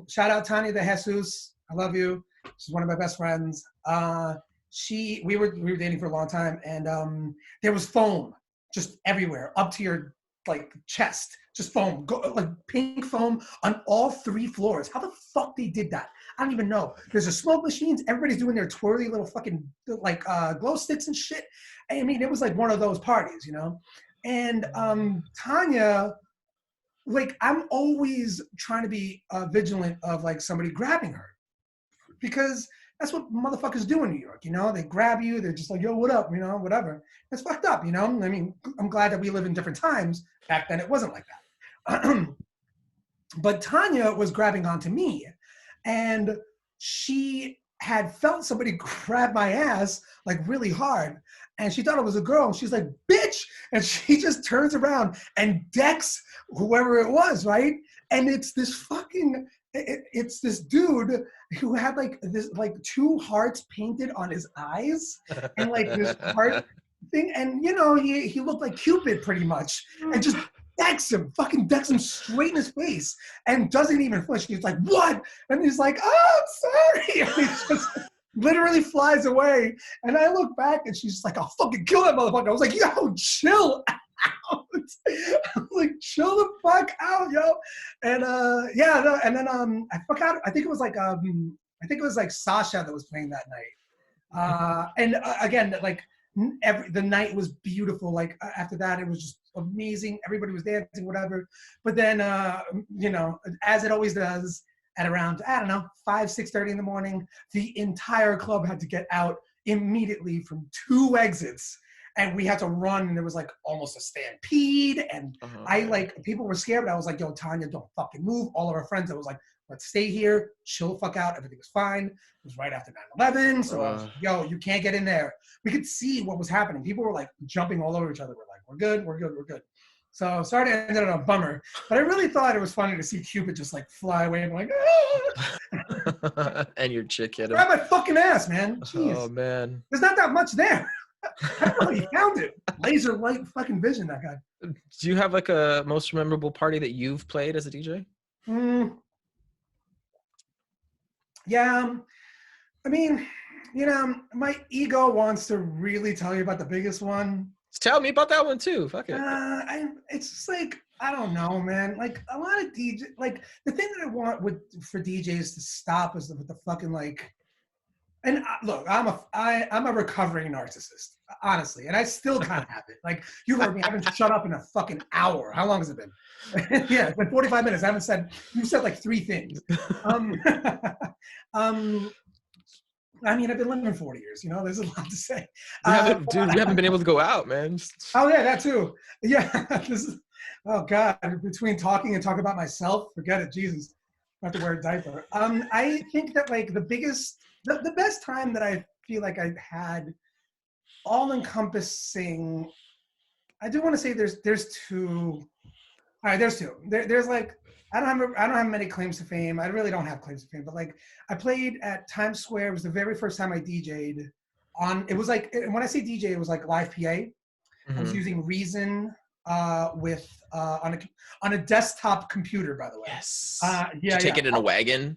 Shout out Tanya de Jesus. I love you. She's one of my best friends. We were dating for a long time, and there was foam just everywhere, up to your like chest, just foam, like pink foam on all 3 floors. How the fuck they did that? I don't even know. There's a smoke machines. Everybody's doing their twirly little fucking like glow sticks and shit. I mean, it was like one of those parties, And Tanya, like, I'm always trying to be vigilant of like somebody grabbing her, because that's what motherfuckers do in New York. They grab you. They're just like, yo, what up? Whatever. It's fucked up. I mean, I'm glad that we live in different times. Back then, it wasn't like that. But Tanya was grabbing onto me, and she had felt somebody grab my ass like really hard, and she thought it was a girl, and she's like, bitch, and she just turns around and decks whoever it was, right? And it's this dude who had like this like 2 hearts painted on his eyes, and like this heart thing, and he looked like Cupid pretty much, and just fucking decks him straight in his face, and doesn't even flinch. He's like, what? And he's like, oh, I'm sorry. And he just literally flies away. And I look back, and she's just like, I'll fucking kill that motherfucker. I was like, yo, chill out. I was like, chill the fuck out, yo. And and then I forgot. I think it was like Sasha that was playing that night. And again, like, the night was beautiful. Like, after that, it was just amazing. Everybody was dancing, whatever. But then, as it always does, at around, I don't know, 5-6:30 in the morning, the entire club had to get out immediately from 2 exits, and we had to run. And there was like almost a stampede, and people were scared. But I was like, yo, Tanya, don't fucking move. All of our friends, I was like, let's stay here, chill the fuck out. Everything was fine. It was right after 9/11, so I was like, yo, you can't get in there. We could see what was happening. People were like jumping all over each other. We're like, we're good, we're good, we're good. So sorry to end it on a bummer, but I really thought it was funny to see Cupid just like fly away and like, And your chick hit him. grab my fucking ass, man. Jeez. Oh man, there's not that much there. I don't know how he found it. Laser light fucking vision, that guy. Do you have like a most memorable party that you've played as a DJ? Yeah, I mean, my ego wants to really tell you about the biggest one. Tell me about that one too. Fuck it. It's just like, I don't know, man. Like, a lot of DJ, like, the thing that I want for DJs to stop is with the fucking like. And look, I'm a recovering narcissist, honestly, and I still kind of have it. Like, you heard me, I haven't shut up in a fucking hour. How long has it been? Yeah, it's been 45 minutes. You said like 3 things. I mean, I've been living 40 years. There's a lot to say. You haven't been able to go out, man. Oh yeah, that too. Yeah, oh God. Between talking and talking about myself, forget it. Jesus, I have to wear a diaper. I think that like the best time that I feel like I've had, all encompassing. I do want to say there's 2. All right, there's 2. There's like, I don't have many claims to fame. I really don't have claims to fame, but like, I played at Times Square. It was the very first time I DJ'd. it was like, when I say DJ, it was like live PA. I was Mm-hmm. using Reason with on a desktop computer, by the way. Yes. Did you Yeah, take yeah. it in a wagon?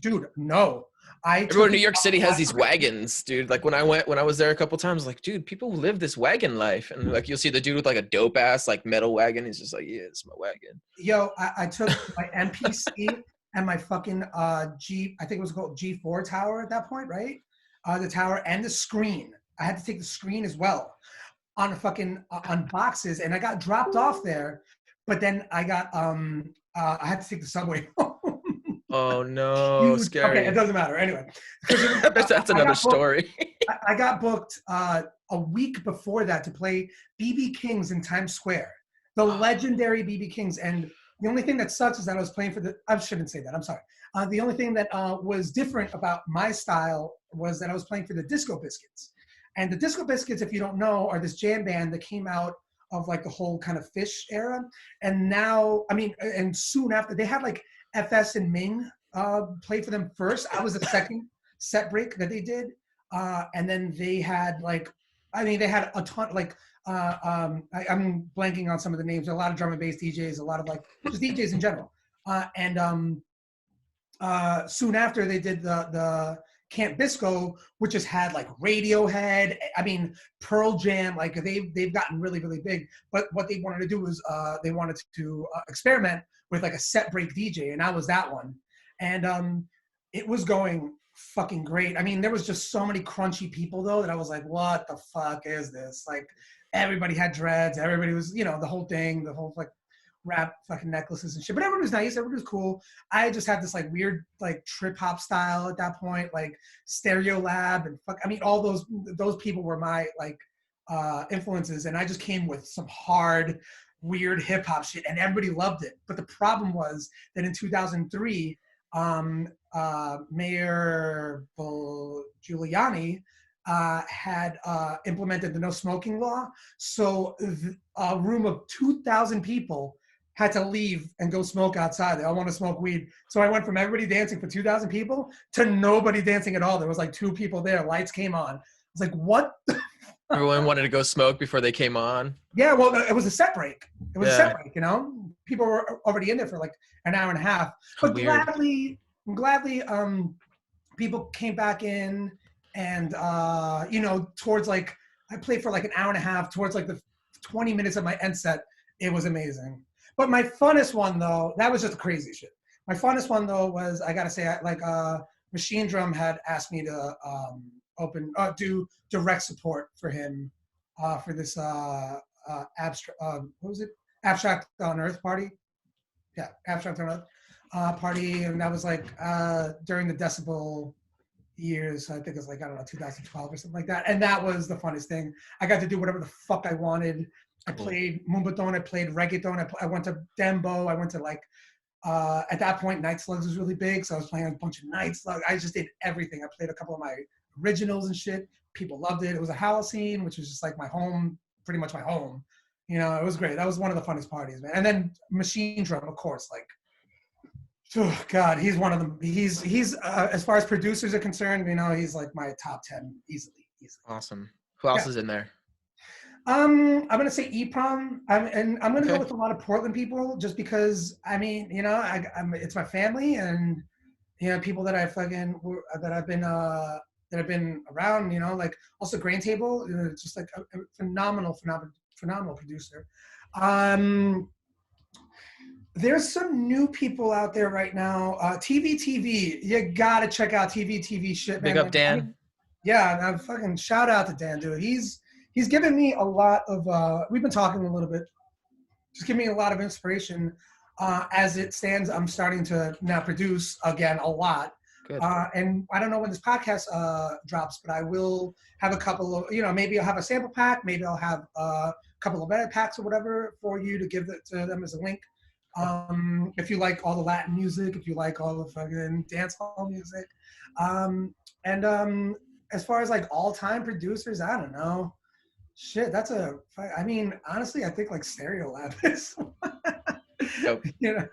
Dude, no, I Everyone took in New it. York City has these Okay. wagons, dude. Like when I was there a couple times, like, dude, people live this wagon life, and like you'll see the dude with like a dope ass like metal wagon. He's just like, yeah, it's my wagon. Yo, I took my MPC and my fucking I think it was called G4 tower at that point, right? The tower and the screen. I had to take the screen as well on a fucking on boxes, and I got dropped off there. But then I had to take the subway home. Oh no, Huge. Okay, it scary. doesn't matter anyway, because it was. That's I another got booked. story. I got booked a week before that to play BB King's in Times Square, the legendary BB King's. And the only thing that sucks is that I was playing for the. I shouldn't say that. I'm sorry. The only thing that was different about my style was that I was playing for the Disco Biscuits. And the Disco Biscuits, if you don't know, are this jam band that came out of like the whole kind of Fish era. And now, I mean, and soon after, they had like FS and Ming played for them first. I was the second set break that they did. And then they had like, I mean, they had a ton, like, I'm blanking on some of the names. A lot of drum and bass DJs, a lot of like, just DJs in general. Soon after they did the Camp Bisco, which has had like Radiohead, I mean Pearl Jam, like they've gotten really really big. But what they wanted to do was they wanted to experiment with like a set break DJ, and I was that one, and it was going fucking great. I mean, there was just so many crunchy people though that I was like, what the fuck is this? Like everybody had dreads, everybody was, you know, the whole thing, the whole like wrap fucking necklaces and shit. But everyone was nice. Everyone was cool. I just had this like weird like trip hop style at that point, like Stereo Lab and fuck. I mean, all those people were my like influences, and I just came with some hard, weird hip hop shit, and everybody loved it. But the problem was that in 2003, Mayor Giuliani had implemented the no smoking law. So a room of 2,000 people had to leave and go smoke outside. They all want to smoke weed. So I went from everybody dancing for 2,000 people to nobody dancing at all. There was like 2 people there. Lights came on. I was like, what? Everyone wanted to go smoke before they came on. Yeah, well, it was a set break. It was a set Yeah. break, you know? People were already in there for like an hour and a half. How But weird. gladly, people came back in and, you know, towards like, I played for like an hour and a half, towards like the 20 minutes of my end set. It was amazing. But my funnest one though, that was just crazy shit. My funnest one though was, I gotta say, like Machine Drum had asked me to do direct support for him for this abstract, what was it? Abstract on Earth party. Yeah, Abstract on Earth party, and that was like during the Decibel years. I think it was like, I don't know, 2012 or something like that. And that was the funnest thing. I got to do whatever the fuck I wanted. I played Moombahton, I played reggaeton, I went to Dembo, I went to like, at that point, Night Slugs was really big, so I was playing a bunch of Night Slugs. I just did everything. I played a couple of my originals and shit. People loved it. It was a house scene, which was just like my home, pretty much my home. You know, it was great. That was one of the funnest parties, man. And then Machine Drum, of course, like, oh God, he's one of them. He's as far as producers are concerned, you know, he's like my top 10 easily. Awesome. Who else Yeah. is in there? I'm gonna say EPROM. I'm gonna go Okay. with a lot of Portland people just because I mean, you know, it's my family and you know people that I've been around. You know, like also Grain Table, it's just like a phenomenal producer. There's some new people out there right now. TV, you gotta check out TV shit, Big man. up, I Dan. mean, yeah, and I'm fucking shout out to Dan, dude. He's given me a lot of. We've been talking a little bit. Just giving me a lot of inspiration. As it stands, I'm starting to now produce again a lot. Good. And I don't know when this podcast drops, but I will have a couple of, you know, maybe I'll have a sample pack, maybe I'll have a couple of edit packs or whatever for you to give it to them as a link. If you like all the Latin music, if you like all the fucking dance hall music. And as far as like all-time producers, I don't know. Shit, I mean, honestly, I think like Stereo Lab is, Yep. you know,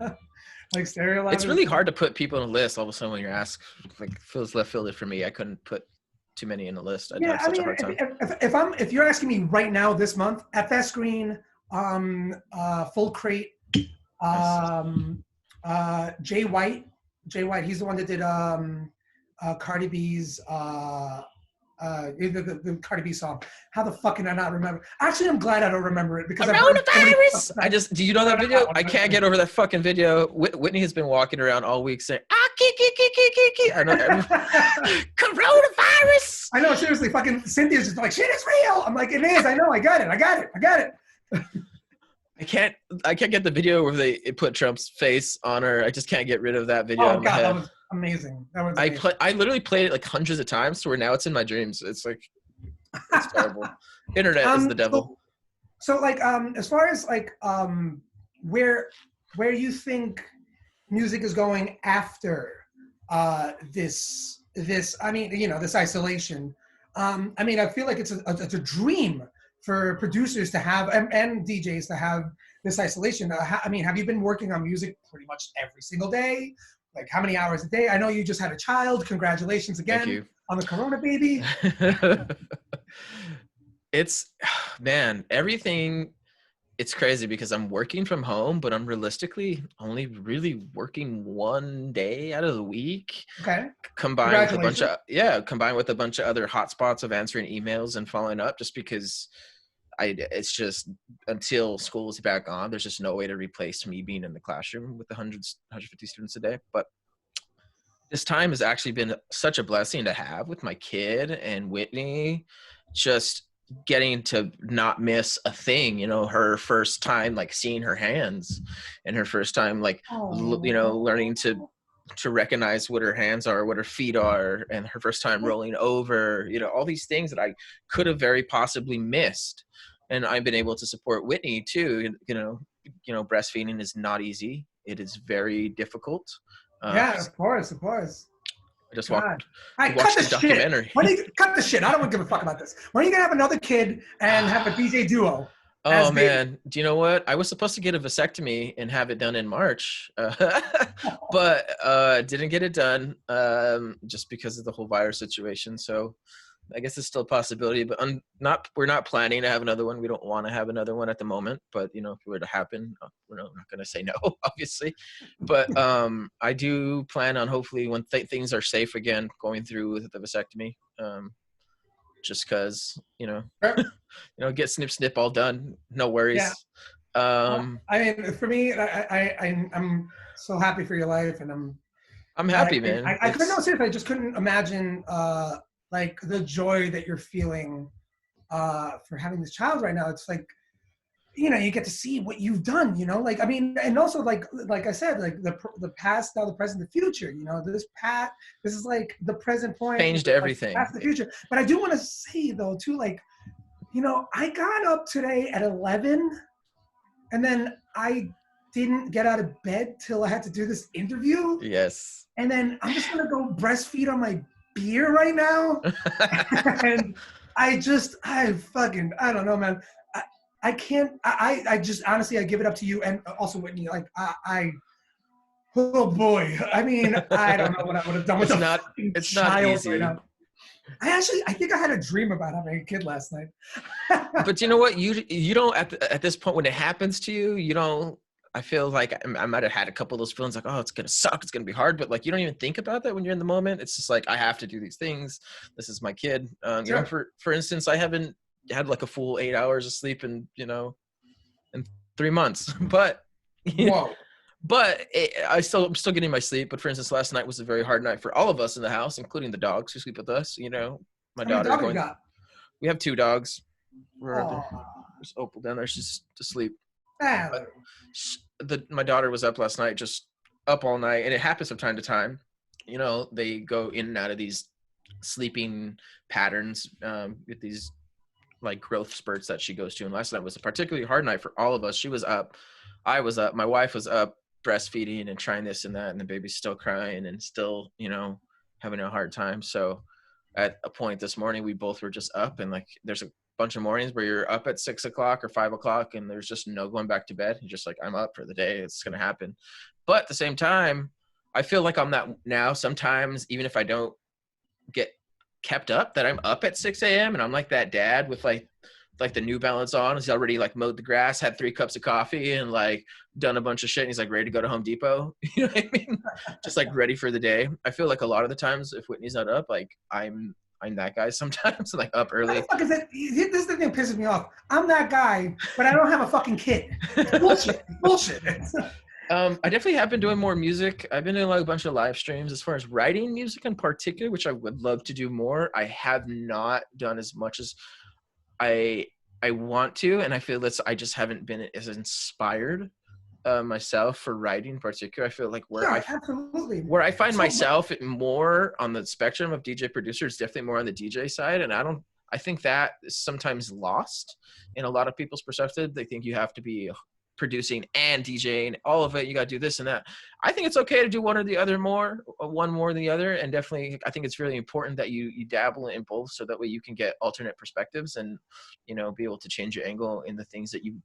like Stereo Lab It's really hard to put people in a list all of a sudden when you're asked. Like feels left fielded for me. I couldn't put too many in the list. I'd Yeah, have I such a mean, hard time. if you're asking me right now this month, FS Green, Full Crate, Nice. um, Jay White, he's the one that did Cardi B's the Cardi B song. How the fuck can I not remember? Actually, I'm glad I don't remember it because I've heard so many Coronavirus. fucking times. Do you know that video? I can't get over that fucking video. Whitney has been walking around all week saying, "Ah, ki." I know. Coronavirus. I know, seriously, fucking Cynthia's just like, shit is real. I'm like, it is. I know. I got it. I can't get the video where they put Trump's face on her. I just can't get rid of that video Oh in my god, that head. was amazing. I literally played it like hundreds of times to where now it's in my dreams. It's like, it's terrible. Internet is the devil. So like as far as like where you think music is going after this I mean, you know, this isolation. I mean, I feel like it's a dream for producers to have and DJs to have this isolation. I mean, have you been working on music pretty much every single day? Like how many hours a day? I know you just had a child. Congratulations again on the Corona baby. It's, man, everything. It's crazy because I'm working from home, but I'm realistically only really working one day out of the week. Okay. Combined with a bunch of other hotspots of answering emails and following up, just because it's just until school is back on, there's just no way to replace me being in the classroom with 150 students a day. But this time has actually been such a blessing to have with my kid and Whitney, just getting to not miss a thing, you know, her first time like seeing her hands and her first time like you know, learning to recognize what her hands are, what her feet are, and her first time rolling over, you know, all these things that I could have very possibly missed. And I've been able to support Whitney too. You know, breastfeeding is not easy. It is very difficult. Yeah, of course. I just watched the documentary. When you cut the shit, I don't give a fuck about this. When are you gonna have another kid and have a DJ duo? Oh man, do you know what? I was supposed to get a vasectomy and have it done in March, but didn't get it done just because of the whole virus situation. So I guess it's still a possibility, but we're not planning to have another one. We don't want to have another one at the moment, but you know, if it were to happen, we're not going to say no, obviously. But I do plan on hopefully when things are safe again, going through with the vasectomy. Just because, you know, get snip all done, no worries. Yeah. I mean, for me, I'm so happy for your life, and I'm happy, man. I couldn't know, seriously, I just couldn't imagine like the joy that you're feeling for having this child right now. It's like, you know, you get to see what you've done, you know, like, I mean, and also like I said, like the past, now the present, the future, you know, this is like the present point. Changed everything. Past, the future. But I do want to say though, too, like, you know, I got up today at 11 and then I didn't get out of bed till I had to do this interview. Yes. And then I'm just going to go breastfeed on my beer right now. And I don't know, man. I can't, I just, honestly, I give it up to you. And also Whitney, like, oh boy. I mean, I don't know what I would have done with it's not easy. Right now. I think I had a dream about having a kid last night. But you know what? You don't, at this point when it happens to you, you don't, I feel like I might have had a couple of those feelings like, oh, it's going to suck. It's going to be hard. But like, you don't even think about that when you're in the moment. It's just like, I have to do these things. This is my kid. Sure. You know, for instance, I haven't had like a full 8 hours of sleep in 3 months, but, whoa. But I'm still getting my sleep. But for instance, last night was a very hard night for all of us in the house, including the dogs who sleep with us. You know, my daughter. We have 2 dogs. There's Opal down there. She's asleep. My daughter was up last night, just up all night, and it happens from time to time. You know, they go in and out of these sleeping patterns with these like growth spurts that she goes to. And last night was a particularly hard night for all of us. She was up, I was up, my wife was up breastfeeding and trying this and that, and the baby's still crying and still, you know, having a hard time. So at a point this morning, we both were just up, and like there's a bunch of mornings where you're up at 6 o'clock or 5 o'clock and there's just no going back to bed. You're just like, I'm up for the day. It's going to happen. But at the same time, I feel like I'm that now. Sometimes, even if I don't get kept up, that I'm up at 6 a.m. and I'm like that dad with like the New Balance on. He's already like mowed the grass, had 3 cups of coffee, and like done a bunch of shit. And he's like ready to go to Home Depot. You know what I mean? Just like ready for the day. I feel like a lot of the times if Whitney's not up, like I'm that guy sometimes, like up early. What the fuck is that? This is the thing that pisses me off. I'm that guy, but I don't have a fucking kid. Bullshit. I definitely have been doing more music. I've been doing like a bunch of live streams. As far as writing music in particular, which I would love to do more, I have not done as much as I want to, and I feel I just haven't been as inspired myself for writing in particular. I feel like where I find myself more on the spectrum of DJ producer is definitely more on the DJ side, and I think that is sometimes lost in a lot of people's perspective. They think you have to be producing and DJing, all of it. You got to do this and that. I think it's okay to do one or the other one more than the other. And definitely, I think it's really important that you dabble in both, so that way you can get alternate perspectives and, you know, be able to change your angle in the things that you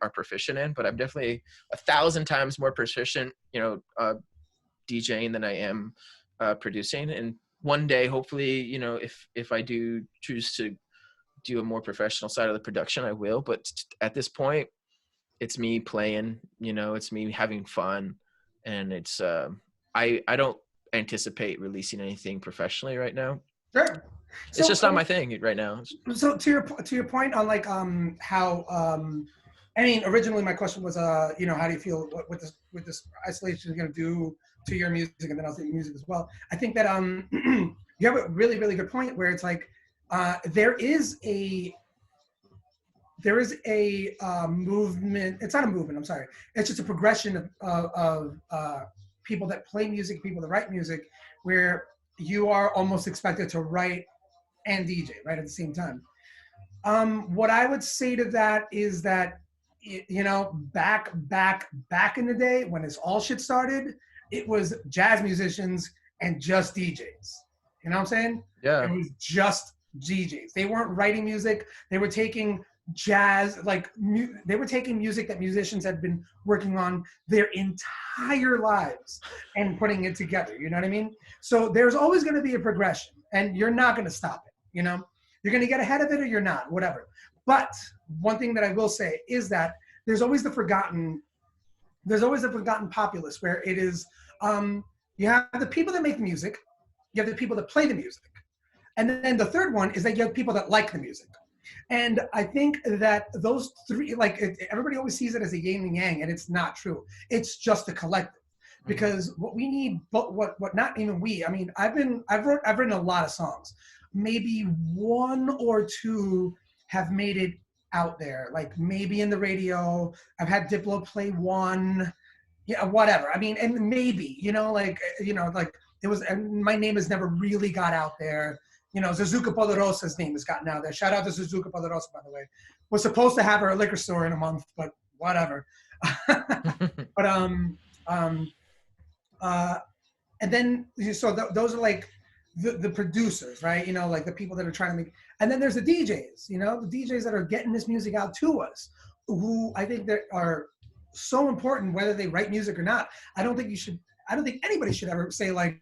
are proficient in. But I'm definitely 1,000 times more proficient, you know, DJing than I am producing. And one day, hopefully, you know, if I do choose to do a more professional side of the production, I will. But at this point, it's me playing, you know, it's me having fun. And it's, I don't anticipate releasing anything professionally right now. Sure. It's just not my thing right now. So to your point on like, how, I mean, originally my question was, you know, how do you feel what this isolation is going to do to your music, and then I'll say music as well. I think that, you have a really, really good point where it's like, there is a movement. It's not a movement. I'm sorry. It's just a progression of people that play music, people that write music, where you are almost expected to write and DJ right at the same time. What I would say to that is that, you know, back in the day when this all shit started, it was jazz musicians and just DJs. You know what I'm saying? Yeah. It was just DJs. They weren't writing music. They were taking jazz, like they were taking music that musicians had been working on their entire lives and putting it together. You know what I mean? So there's always going to be a progression, and you're not going to stop it. You know, you're going to get ahead of it or you're not, whatever. But one thing that I will say is that there's always the forgotten populace, where it is, you have the people that make the music, you have the people that play the music, and then the third one is that you have people that like the music. And I think that those three, like everybody always sees it as a yin and yang, and it's not true. It's just a collective, because what we need, but what not even we. I mean, I've written a lot of songs. Maybe 1 or 2 have made it out there, like maybe in the radio. I've had Diplo play 1, yeah, whatever. I mean, and maybe, you know, like it was, and my name has never really got out there. You know, Zuzuka Poderosa's name has gotten out there. Shout out to Zuzuka Poderosa, by the way. Was supposed to have her liquor store in a month, but whatever. But and then so those are like the producers, right? You know, like the people that are trying to make. And then there's the DJs. You know, the DJs that are getting this music out to us, who I think that are so important, whether they write music or not. I don't think anybody should ever say like.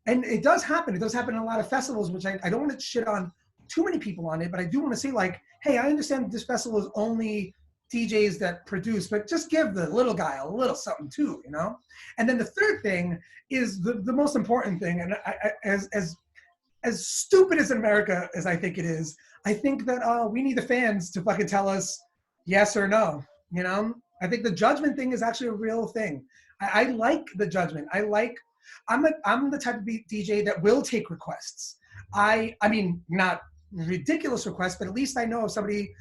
And it does happen. It does happen in a lot of festivals, which I don't want to shit on too many people on it, but I do want to say like, hey, I understand this festival is only DJs that produce, but just give the little guy a little something too, you know? And then the third thing is the most important thing, and as stupid as America as I think it is, I think that we need the fans to fucking tell us yes or no, you know? I think the judgment thing is actually a real thing. I like the judgment. I'm the type of DJ that will take requests. I mean, not ridiculous requests, but at least I know if somebody,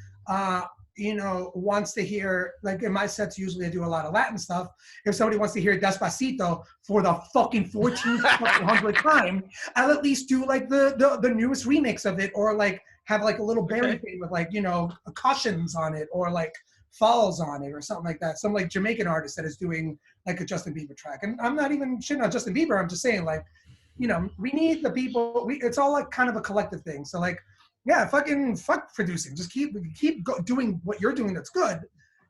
you know, wants to hear, like in my sets, usually I do a lot of Latin stuff. If somebody wants to hear Despacito for the fucking 1400th time, I'll at least do like the newest remix of it, or like have like a little berry thing with like, you know, cushions on it, or like falls on it or something like that. Some like Jamaican artist that is doing like a Justin Bieber track. And I'm not even shitting on Justin Bieber. I'm just saying like, you know, we need the people. It's all like kind of a collective thing. So like, yeah, fuck producing. Just keep doing what you're doing that's good.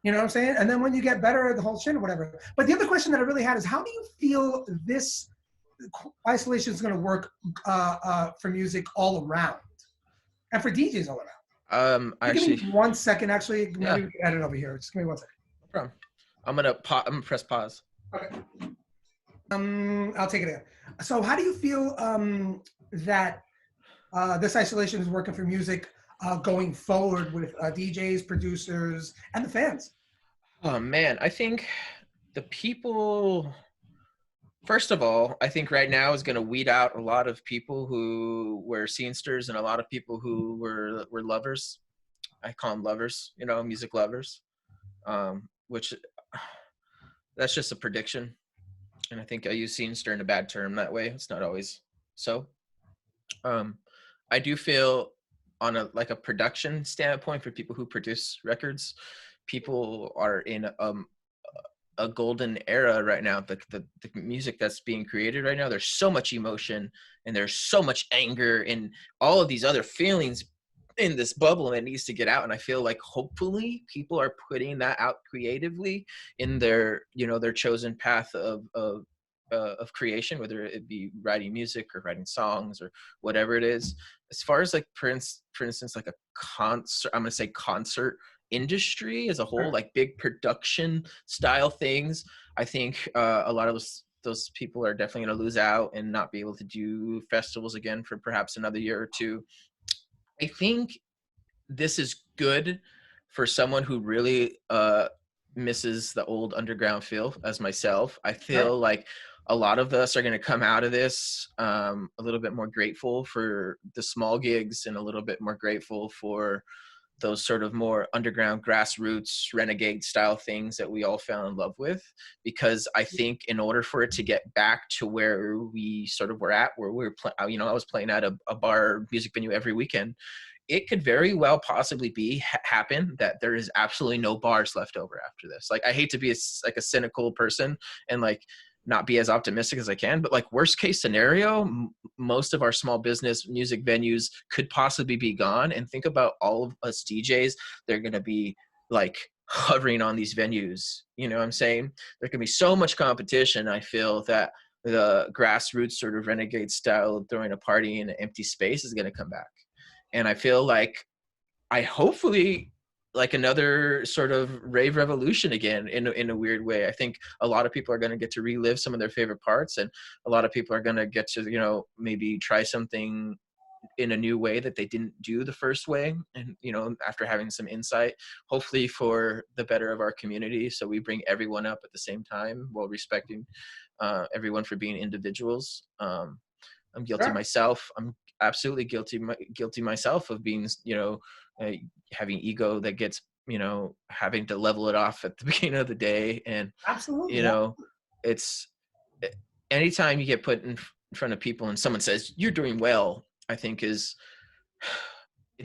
You know what I'm saying? And then when you get better at the whole shit or whatever. But the other question that I really had is, how do you feel this isolation is going to work for music all around and for DJs all around. Give me Actually, 1 second. Actually, yeah, maybe we can edit over here. Just give me 1 second. no problem. I'm gonna press pause. Okay. I'll take it in. So, how do you feel that this isolation is working for music going forward with DJs, producers, and the fans? Oh man, I think the people. First of all, I think right now is going to weed out a lot of people who were scenesters and a lot of people who were lovers. I call them lovers, music lovers, which that's just a prediction. And I think I use scenester in a bad term that way. It's not always so. I do feel on a production standpoint for people who produce records, people are in a golden era right now. The music that's being created right now, there's so much emotion and there's so much anger and all of these other feelings in this bubble, and it needs to get out. And I feel like hopefully people are putting that out creatively in their their chosen path of creation, whether it be writing music or writing songs or whatever it is. As far as like for instance, like a concert, I'm gonna say concert industry as a whole, like big production style things, I think a lot of those people are definitely going to lose out and not be able to do festivals again for perhaps another year or two. I think this is good for someone who really misses the old underground feel, as myself. I feel like a lot of us are going to come out of this a little bit more grateful for the small gigs and a little bit more grateful for those sort of more underground grassroots renegade style things that we all fell in love with. Because I think in order for it to get back to where we sort of were at, where we were playing, I was playing at a bar music venue every weekend, it could very well possibly happen that there is absolutely no bars left over after this. Like, I hate to be a cynical person and like not be as optimistic as I can, but like worst case scenario, most of our small business music venues could possibly be gone. And think about all of us DJs, they're going to be like hovering on these venues. You know what I'm saying? There can be so much competition. I feel that the grassroots sort of renegade style of throwing a party in an empty space is going to come back. And I feel like I hopefully like another sort of rave revolution again in a weird way. I think a lot of people are going to get to relive some of their favorite parts, and a lot of people are going to get to, maybe try something in a new way that they didn't do the first way. And, after having some insight, hopefully for the better of our community. So we bring everyone up at the same time while respecting everyone for being individuals. I'm guilty myself. I'm absolutely guilty myself of being, having ego that gets, having to level it off at the beginning of the day. And, absolutely, it's anytime you get put in front of people and someone says you're doing well, I think it's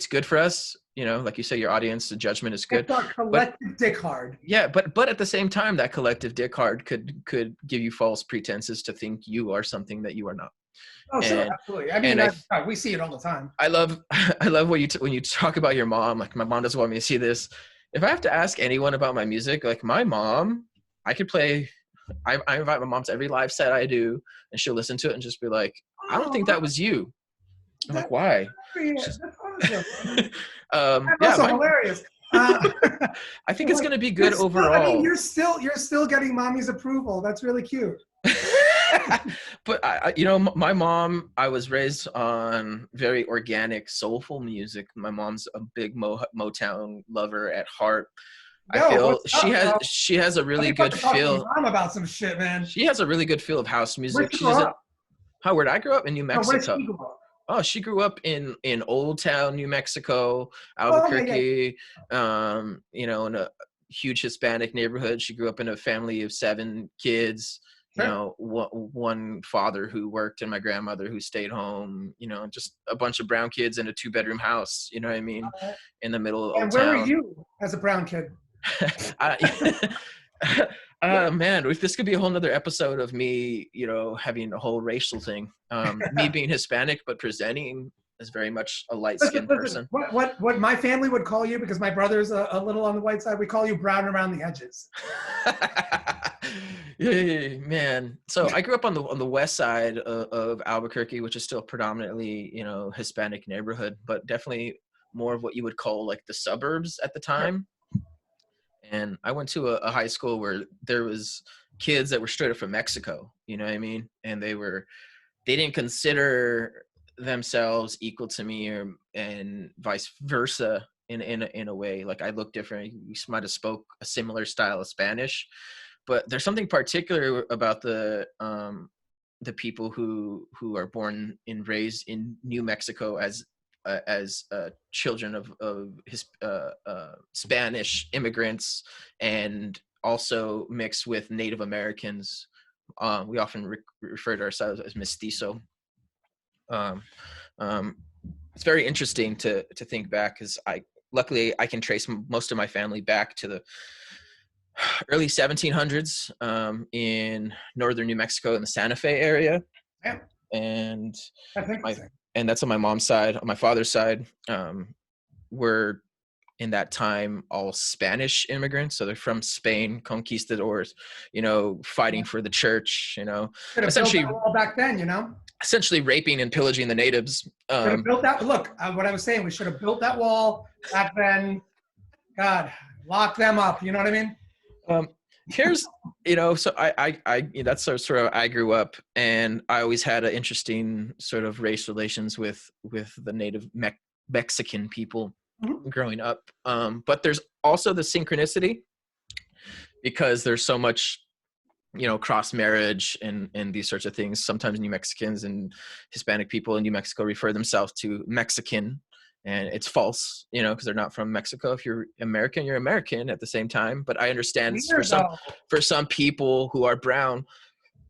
good for us. Like you say, your audience, the judgment is good. It's our collective dick hard. Yeah, but at the same time, that collective dick hard could give you false pretenses to think you are something that you are not. Oh, sure, absolutely. I mean, we see it all the time. I love when you talk about your mom. Like, my mom doesn't want me to see this. If I have to ask anyone about my music, like my mom, I could play. I invite my mom to every live set I do, and she'll listen to it and just be like, "I don't think that was you." I'm like, "Why?" That's also hilarious. I think it's going to be good overall. You're still getting mommy's approval. That's really cute. But my mom, I was raised on very organic, soulful music. My mom's a big Motown lover at heart. I feel she has a really good feel. Mom about some shit, man. She has a really good feel of house music. Where'd I grow up? In New Mexico. She grew up in Old Town, New Mexico, Albuquerque. In a huge Hispanic neighborhood. She grew up in a family of 7 kids. Sure. One father who worked and my grandmother who stayed home, just a bunch of brown kids in a 2-bedroom house, you know what I mean? In the middle of Old Town. And where were you as a brown kid? Man, if this could be a whole nother episode of me, having a whole racial thing, me being Hispanic, but presenting as very much a light-skinned person. What my family would call you, because my brother's a little on the white side, we call you brown around the edges. Yeah, man. So I grew up on the west side of Albuquerque, which is still predominantly, Hispanic neighborhood, but definitely more of what you would call like the suburbs at the Sure. time. And I went to a high school where there was kids that were straight up from Mexico, you know what I mean? And they didn't consider themselves equal to me, and vice versa, in a way. Like I look different. We might have spoke a similar style of Spanish, but there's something particular about the people who are born and raised in New Mexico as children of his Spanish immigrants, and also mixed with Native Americans. We often refer to ourselves as mestizo. Um, um, it's very interesting to think back, because luckily I can trace most of my family back to the early 1700s, in northern New Mexico in the Santa Fe area. Yeah, And that's my interesting. and that's on my mom's side. On my father's side, we're in that time all Spanish immigrants, so they're from Spain, conquistadors, fighting for the church, Should have built that essentially wall back then, essentially raping and pillaging the natives. Should have built that. Look, what I was saying, we should have built that wall back then. God, lock them up. You know what I mean? Um, here's, so I that's sort of I grew up, and I always had an interesting sort of race relations with the native Mexican people Mhm. growing up. But there's also the synchronicity, because there's so much, cross marriage and these sorts of things. Sometimes New Mexicans and Hispanic people in New Mexico refer themselves to Mexican, and it's false, because they're not from Mexico. If you're American, you're American at the same time. But I understand Weird though. for some people who are brown,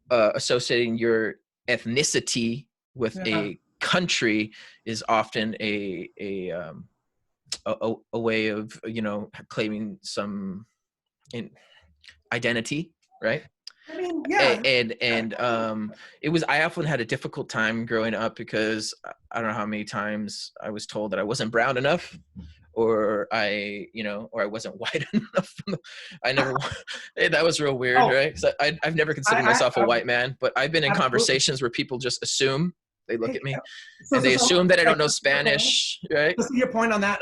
associating your ethnicity with Yeah. a country is often a way of, claiming some identity, right? I mean, yeah. And it was, I often had a difficult time growing up, because I don't know how many times I was told that I wasn't brown enough, or I wasn't white enough. I never that was real weird, Oh, right? So I've never considered I, myself a I white man, but I've been in absolutely. conversations where people just assume, they look Hey, at me so, and so, they so, assume that I okay, don't know Spanish, right? to see your point on that,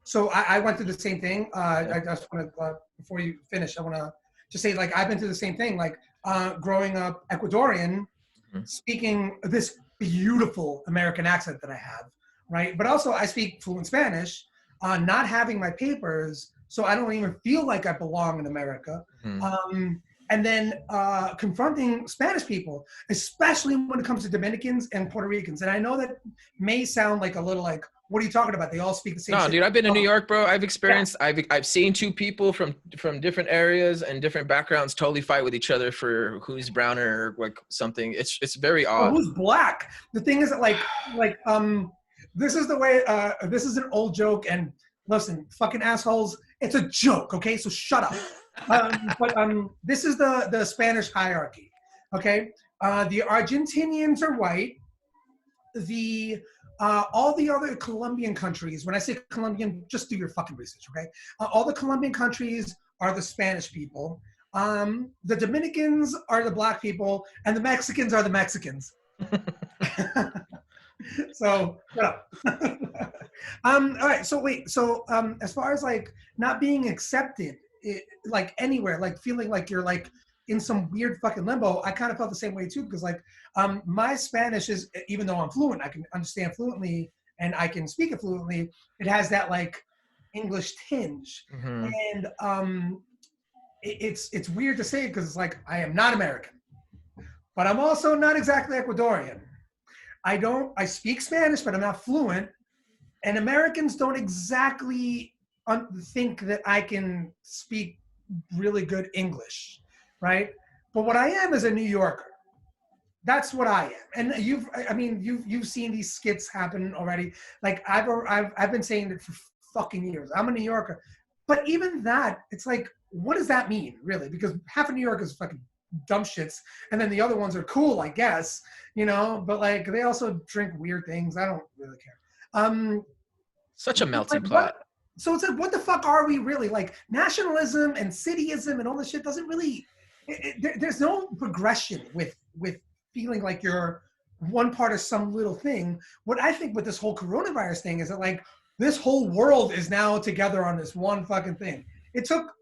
so I went through the same thing. Yeah. I just want to, before you finish, I want to just say, like, I've been through the same thing. Like, growing up Ecuadorian, Mhm. speaking this beautiful American accent that I have, right? But also, I speak fluent Spanish, not having my papers, so I don't even feel like I belong in America. Mhm. And then confronting Spanish people, especially when it comes to Dominicans and Puerto Ricans. And I know that may sound like a little like, what are you talking about? They all speak the same No, shit. dude, I've been in New York, bro. Yeah. I've seen two people from different areas and different backgrounds totally fight with each other for who's browner or like something. It's very Or odd. who's black? The thing is that this is the way. This is an old joke. And listen, fucking assholes, it's a joke. Okay, so shut up. But this is the Spanish hierarchy. Okay, the Argentinians are white. The all the other Colombian countries, when I say Colombian, just do your fucking research, okay? All the Colombian countries are the Spanish people. The Dominicans are the black people, and the Mexicans are the Mexicans. So, shut up. All right. So wait. So, as far as like not being accepted, like anywhere, like feeling like you're like in some weird fucking limbo, I kind of felt the same way too. Because like, my Spanish is, even though I'm fluent, I can understand fluently and I can speak it fluently. It has that like English tinge, Hmm. and it's weird to say because it's like I am not American, but I'm also not exactly Ecuadorian. I speak Spanish, but I'm not fluent. And Americans don't exactly think that I can speak really good English, right? But what I am is a New Yorker. That's what I am. And you've seen these skits happen already. Like I've been saying it for fucking years. I'm a New Yorker. But even that, it's like, what does that mean, really? Because half of New York is fucking dumb shits, and then the other ones are cool, I guess, But like, they also drink weird things. I don't really care. Um, Such a like melting what? pot. So it's like, what the fuck are we really? Like nationalism and cityism and all this shit doesn't really. There's no progression with feeling like you're one part of some little thing. What I think with this whole coronavirus thing is that like this whole world is now together on this one fucking thing. It took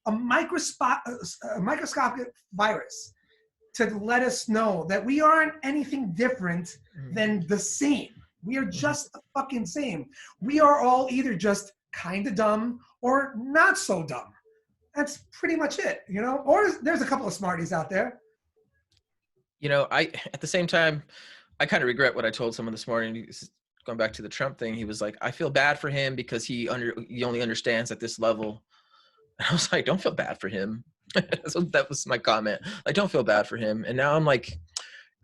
a microscopic virus to let us know that we aren't anything different than the same. We are just the fucking same. We are all either just kind of dumb or not so dumb. That's pretty much it, you know? Or there's a couple of smarties out there. You know, at the same time, I kind of regret what I told someone this morning. Going back to the Trump thing, he was like, I feel bad for him because he only understands at this level. And I was like, don't feel bad for him. So that was my comment. I don't feel bad for him. And now I'm like,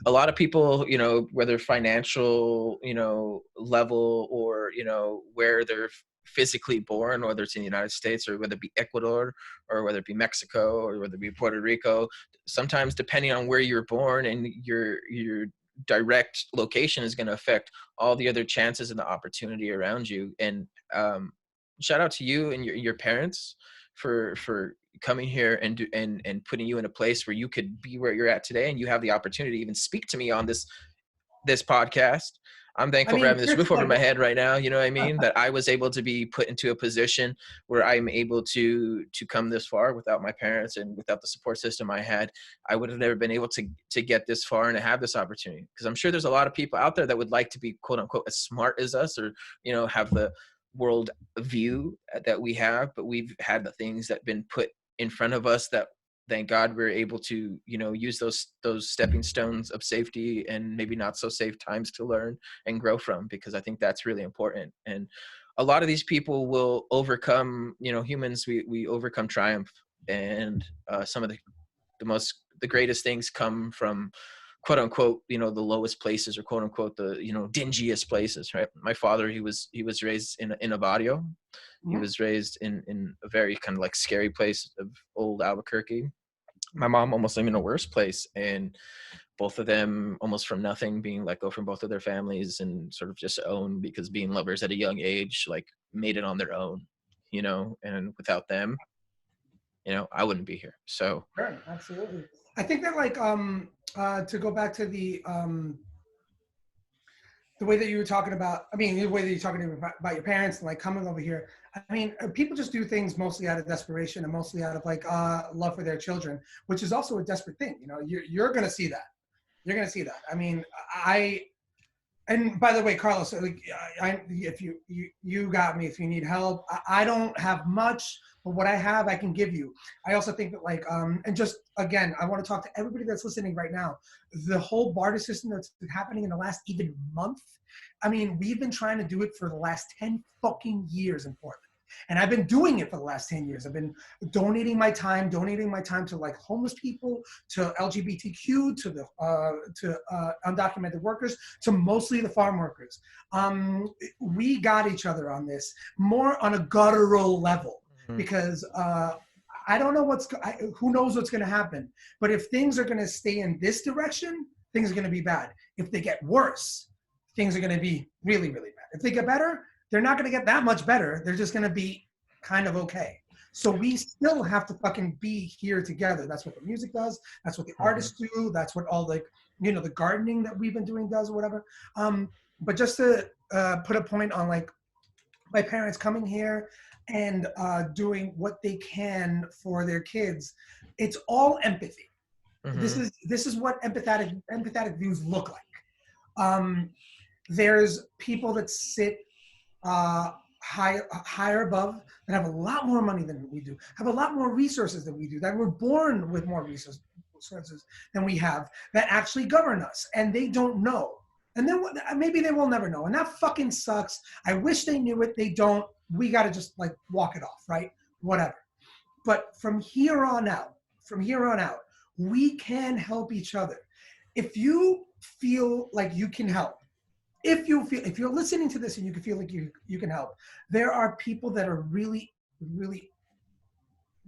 a lot of people, you know, whether financial, you know, level or, you know, where they're physically born, whether it's in the United States or whether it be Ecuador or whether it be Mexico or whether it be Puerto Rico, sometimes depending on where you're born and your direct location is going to affect all the other chances and the opportunity around you. And shout out to you and your parents for coming here and putting you in a place where you could be where you're at today, and you have the opportunity to even speak to me on this podcast. I'm I thankful for mean, having this here's roof over what my head right now. You know what I mean? That I was able to be put into a position where I'm able to come this far. Without my parents and without the support system I had, I would have never been able to get this far and to have this opportunity. Because I'm sure there's a lot of people out there that would like to be quote unquote as smart as us, or, you know, have the world view that we have, but we've had the things that been put in front of us that thank God we're able to, you know, use those stepping stones of safety and maybe not so safe times to learn and grow from, because I think that's really important. And a lot of these people will overcome, you know, humans, we overcome triumph. And some of the greatest things come from quote unquote, you know, the lowest places, or quote unquote the, you know, dingiest places, right? My father, he was raised in a barrio. He Mhm. was raised in a very kind of like scary place of old Albuquerque. My mom almost lived in a worse place, and both of them almost from nothing, being let go from both of their families and sort of just owned because being lovers at a young age, like made it on their own, you know, and without them, you know, I wouldn't be here. So Sure, absolutely. I think that like to go back to the way that you were talking about, I mean, the way that you're talking about your parents and like coming over here. I mean, people just do things mostly out of desperation and mostly out of like love for their children, which is also a desperate thing. You know, you're going to see that. You're going to see that. I mean, and by the way, Carlos, like, if you got me, if you need help, I don't have much, but what I have, I can give you. I also think that like, and just again, I want to talk to everybody that's listening right now. The whole barter system that's been happening in the last even month. I mean, we've been trying to do it for the last 10 fucking years in Portland. And I've been doing it for the last 10 years. I've been donating my time to like homeless people, to LGBTQ, to undocumented workers, to mostly the farm workers. We got each other on this more on a guttural level because I don't know who knows what's going to happen. But if things are going to stay in this direction, things are going to be bad. If they get worse, things are going to be really, really bad. If they get better, they're not going to get that much better. They're just going to be kind of okay. So we still have to fucking be here together. That's what the music does. That's what the artists do. That's what all the, you know, the gardening that we've been doing does or whatever. But just to put a point on like my parents coming here and doing what they can for their kids, it's all empathy. This is what empathetic views look like. There's people that sit higher above, that have a lot more money than we do, have a lot more resources than we do, that were born with more resources than we have, that actually govern us, and they don't know. And then maybe they will never know, and that fucking sucks. I wish they knew it. They don't. We got to just like walk it off, right? Whatever. But from here on out, we can help each other. If you feel like you can help, if you're listening to this and you can feel like you can help, there are people that are really, really,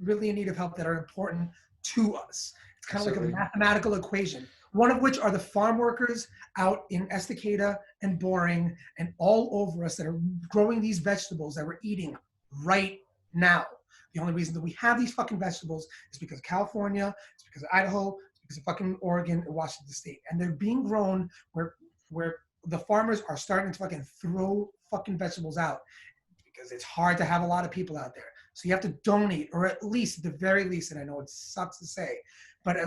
really in need of help that are important to us. It's kind of like a mathematical equation. One of which are the farm workers out in Estacada and Boring and all over us that are growing these vegetables that we're eating right now. The only reason that we have these fucking vegetables is because of California, it's because of Idaho, it's because of fucking Oregon and Washington State. And they're being grown where the farmers are starting to fucking throw fucking vegetables out because it's hard to have a lot of people out there. So you have to donate, or at least, at the very least, and I know it sucks to say, but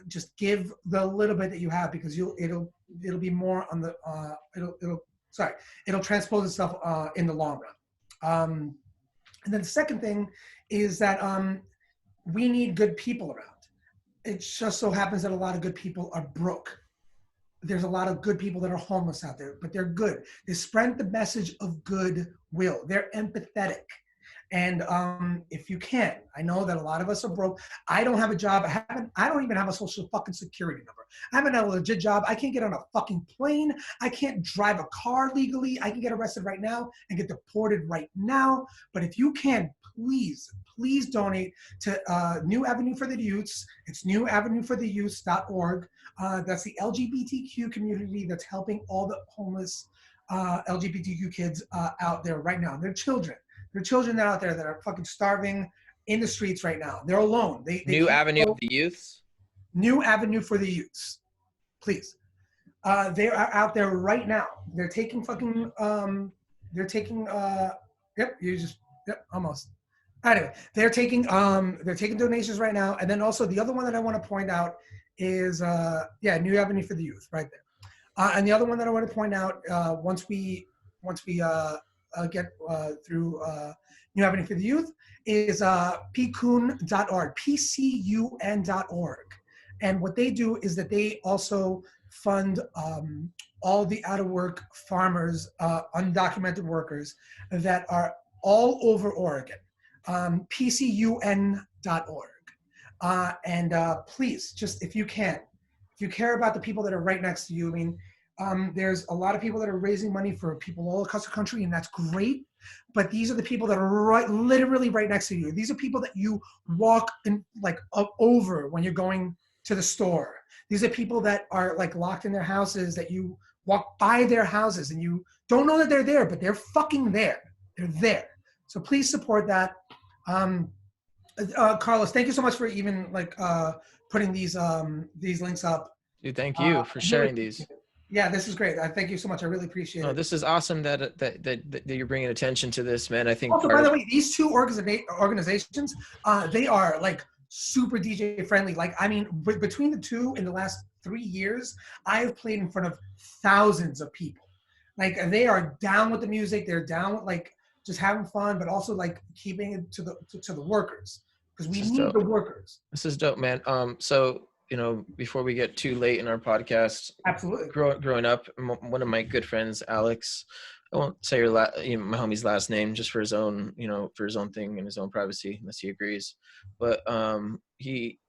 just give the little bit that you have, because it'll be more on the it'll transpose itself in the long run. And then the second thing is that we need good people around. It just so happens that a lot of good people are broke. There's a lot of good people that are homeless out there, but they're good. They spread the message of goodwill. They're empathetic. And if you can, I know that a lot of us are broke. I don't have a job. I don't even have a social fucking security number. I haven't had a legit job. I can't get on a fucking plane. I can't drive a car legally. I can get arrested right now and get deported right now. But if you can, please donate to New Avenue for the Youths. It's newavenuefortheyouths.org. That's the LGBTQ community that's helping all the homeless LGBTQ kids out there right now. They're children. There are children out there that are fucking starving in the streets right now. They're alone. They New Avenue of the Youths? New Avenue for the Youths. Please. They are out there right now. They're taking fucking, almost. Anyway, they're taking donations right now. And then also the other one that I want to point out is, New Avenue for the Youth right there. And the other one that I want to point out, once we get through New Avenue for the Youth, is pcun.org, pcun.org. And what they do is that they also fund all the out-of-work farmers, undocumented workers that are all over Oregon, pcun.org. And please, just if you care about the people that are right next to you, I mean, there's a lot of people that are raising money for people all across the country, and that's great. But these are the people that are literally right next to you. These are people that you walk over when you're going to the store. These are people that are like locked in their houses, that you walk by their houses and you don't know that they're there, but they're fucking there. They're there. So please support that. Carlos, thank you so much for even putting these links up. Dude, thank you for sharing these. Yeah, this is great. I thank you so much. I really appreciate it. This is awesome that you're bringing attention to this, man. I think. Also, by the way, these two organizations, they are like super DJ friendly. Like, I mean, between the two, in the last 3 years, I have played in front of thousands of people. Like, they are down with the music. They're down with like just having fun, but also like keeping it to the workers, because we need the workers. This is dope, man. So, before we get too late in our podcast, absolutely. Growing up, one of my good friends, Alex, I won't say my homie's last name, just for his own, for his own thing and his own privacy, unless he agrees. But he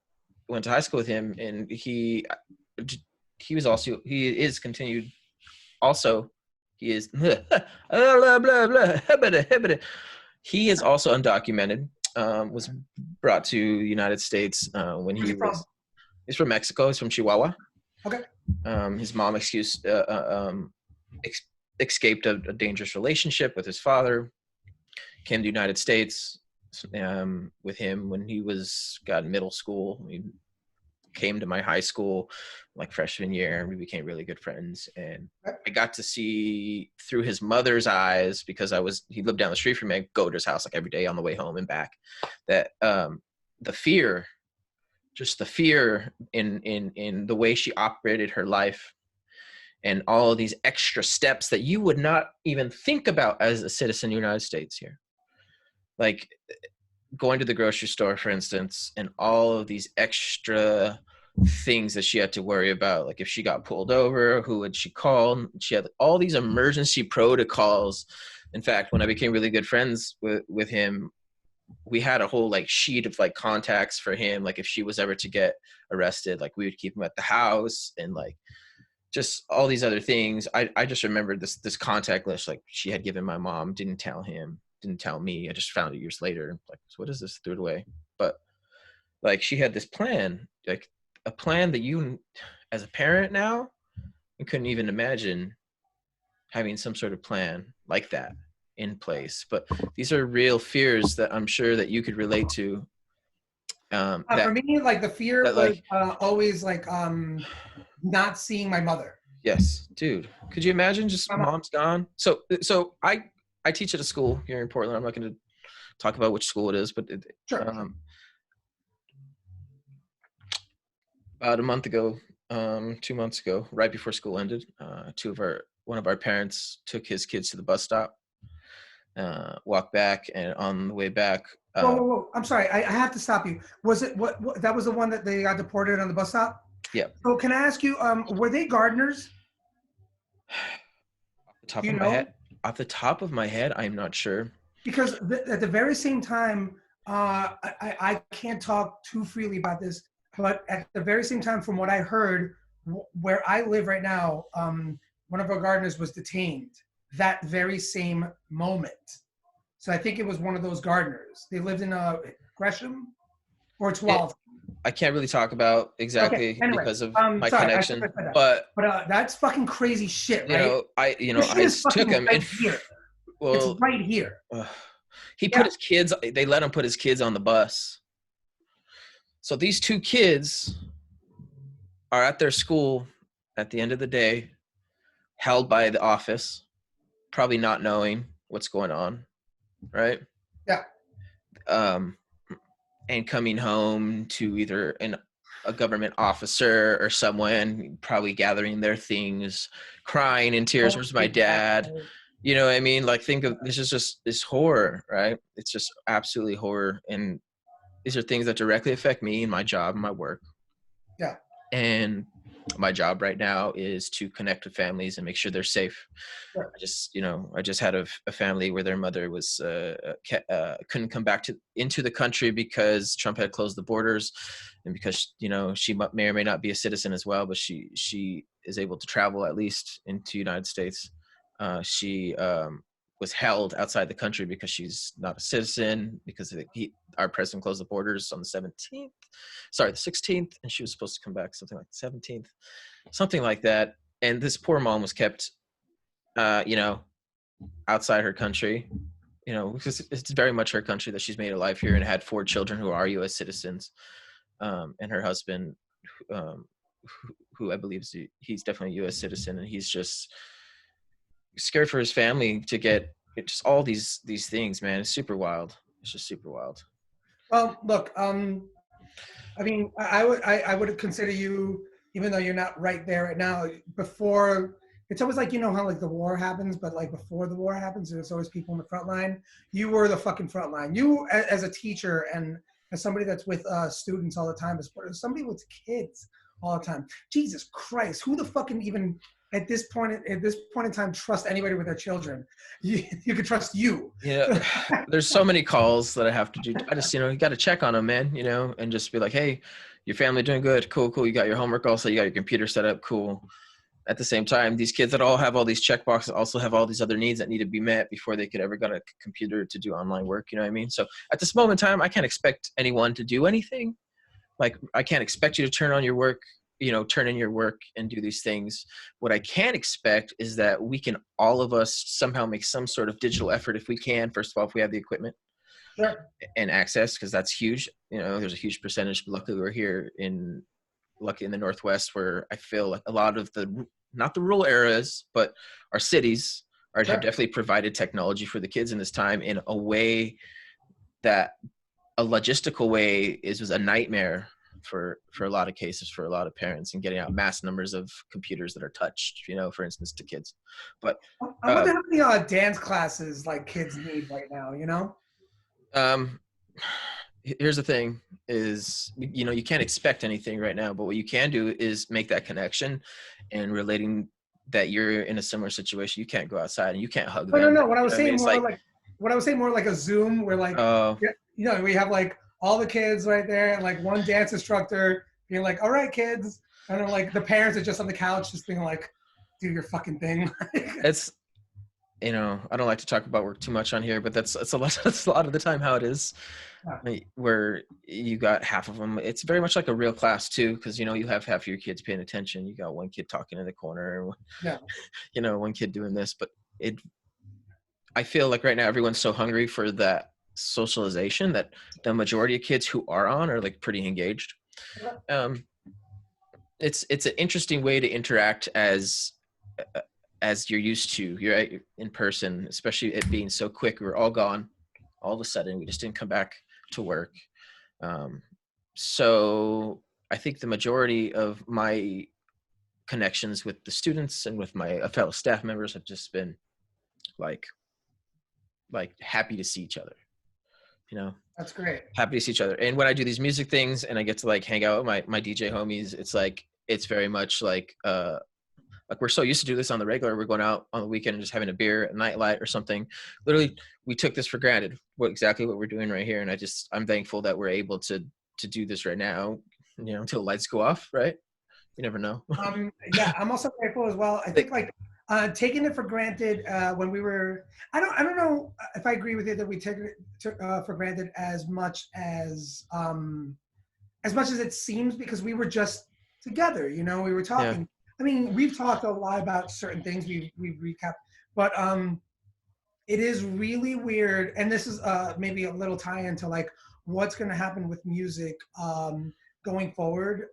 went to high school with him, and he is continued. Also, he is blah, blah, blah, he is also undocumented. Was brought to the United States when he was. He's from Mexico. He's from Chihuahua. Okay. His mom escaped a dangerous relationship with his father. Came to the United States with him when he got in middle school. He came to my high school like freshman year, and we became really good friends. And I got to see through his mother's eyes, because he lived down the street from me. I go to his house like every day on the way home and back. That the fear in the way she operated her life, and all of these extra steps that you would not even think about as a citizen of the United States here. Like going to the grocery store, for instance, and all of these extra things that she had to worry about. Like if she got pulled over, who would she call? She had all these emergency protocols. In fact, when I became really good friends with him, we had a whole like sheet of like contacts for him. Like if she was ever to get arrested, like we would keep him at the house, and like just all these other things. I just remembered this contact list, like she had given my mom, didn't tell him, didn't tell me. I just found it years later. Like, so what is this? Threw it away. But like she had this plan, like a plan that as a parent now, I couldn't even imagine having some sort of plan like that in place. But these are real fears that I'm sure that you could relate to. For me, like the fear That was like, always like not seeing my mother. yes, dude. Could you imagine just My mom. mom's gone? So I teach at a school here in Portland. I'm not going to talk about which school it is, but Sure. about a month ago, 2 months ago, right before school ended, one of our parents took his kids to the bus stop, walked back, and on the way back, Whoa, whoa, whoa! I'm sorry. I have to stop you. Was it what? That was the one that they got deported on the bus stop. yeah, So can I ask you? Were they gardeners? off the top Do of you my head, know? I'm not sure. Because at the very same time, I can't talk too freely about this, but at the very same time, from what I heard, where I live right now, one of our gardeners was detained that very same moment. So I think it was one of those gardeners. They lived in Gresham or It, 12th. I can't really talk about Okay. exactly Anyway, because of my sorry, I should connection, have said that. but But that's fucking crazy shit, right? This shit I is took fucking him right and here. It's well, right here. uh, he put Yeah. his kids. They let him put his kids on the bus. So these two kids are at their school at the end of the day, held by the office, probably not knowing what's going on, right? Yeah. Um, and coming home to either a government officer or someone, probably gathering their things, crying in tears. Oh, Where's my dad? exactly. You know what I mean? Like, think of this is just this horror, right? It's just absolutely horror. And these are things that directly affect me and my job and my work. Yeah. And my job right now is to connect with families and make sure they're safe. Sure. I just had a family where their mother was couldn't come back into the country because Trump had closed the borders, and because she may or may not be a citizen as well, but she is able to travel at least into the United States. She was held outside the country because she's not a citizen because our president closed the borders on the 17th, sorry, the 16th, and she was supposed to come back something like the 17th, something like that. And this poor mom was kept outside her country, because it's very much her country that she's made a life here and had 4 children who are U.S. citizens, and her husband, who I believe he's definitely a U.S. citizen, and he's just scared for his family to get just all these things, man. It's super wild. It's just super wild. Well, look, I mean, I would consider you, even though you're not right there right now, before, it's always like, how like the war happens, but like before the war happens, there's always people in the front line. You were the fucking front line. You, as a teacher and as somebody that's with students all the time, as somebody with kids all the time. Jesus Christ, who the fucking even at this point in time trust anybody with their children? You could trust you. Yeah, there's so many calls that I have to do. I just, you got to check on them, man, and just be like, hey, your family doing good? Cool, cool. You got your homework also. You got your computer set up. Cool. At the same time, these kids that all have all these check boxes also have all these other needs that need to be met before they could ever get a computer to do online work. You know what I mean? So at this moment in time, I can't expect anyone to do anything. Like, I can't expect you to turn in your work and do these things. What I can expect is that we can, all of us, somehow make some sort of digital effort if we can. First of all, if we have the equipment and access, because that's huge. There's a huge percentage. Luckily, we're here lucky in the Northwest, where I feel like a lot of not the rural areas, but our cities have definitely provided technology for the kids in this time in a way that a logistical way was a nightmare for a lot of cases, for a lot of parents, and getting out mass numbers of computers that are touched, for instance, to kids. But I wonder how many dance classes like kids need right now, here's the thing is, you can't expect anything right now, but what you can do is make that connection and relating that you're in a similar situation. You can't go outside and you can't hug them. No. What I was saying more like a Zoom where we have like all the kids right there and like one dance instructor being like, all right, kids. And then like the parents are just on the couch just being like, do your fucking thing. you know, I don't like to talk about work too much on here, but that's a lot, that's a lot of the time how it is. Yeah. Where you got half of them. It's very much like a real class too, because you know you have half your kids paying attention. You got one kid talking in the corner, Yeah. you know, one kid doing this. But it, I feel like right now everyone's so hungry for that socialization that the majority of kids who are on are like pretty engaged. Um, it's an interesting way to interact as you're used to. You're in person, especially it being so quick. We were all gone all of a sudden. We just didn't come back to work. Um, so I think the majority of my connections with the students and with my fellow staff members have just been like happy to see each other, you know, That's great. happy to see each other. And when I do these music things and I get to like hang out with my DJ homies, it's like, it's very much like we're so used to do this on the regular. We're going out on the weekend and just having a beer, a nightlight or something. Literally, we took this for granted. Exactly what we're doing right here, and I'm thankful that we're able to do this right now. You know, until the lights go off. Right? You never know. Yeah, I'm also grateful as well. I think like taking it for granted when we were. I don't know if I agree with you that we take it for granted as much as it seems, because we were just together. You know, we were Yeah. talking. I mean, we've talked a lot about certain things. We've recapped, but it is really weird, and this is maybe a little tie into like what's going to happen with music going forward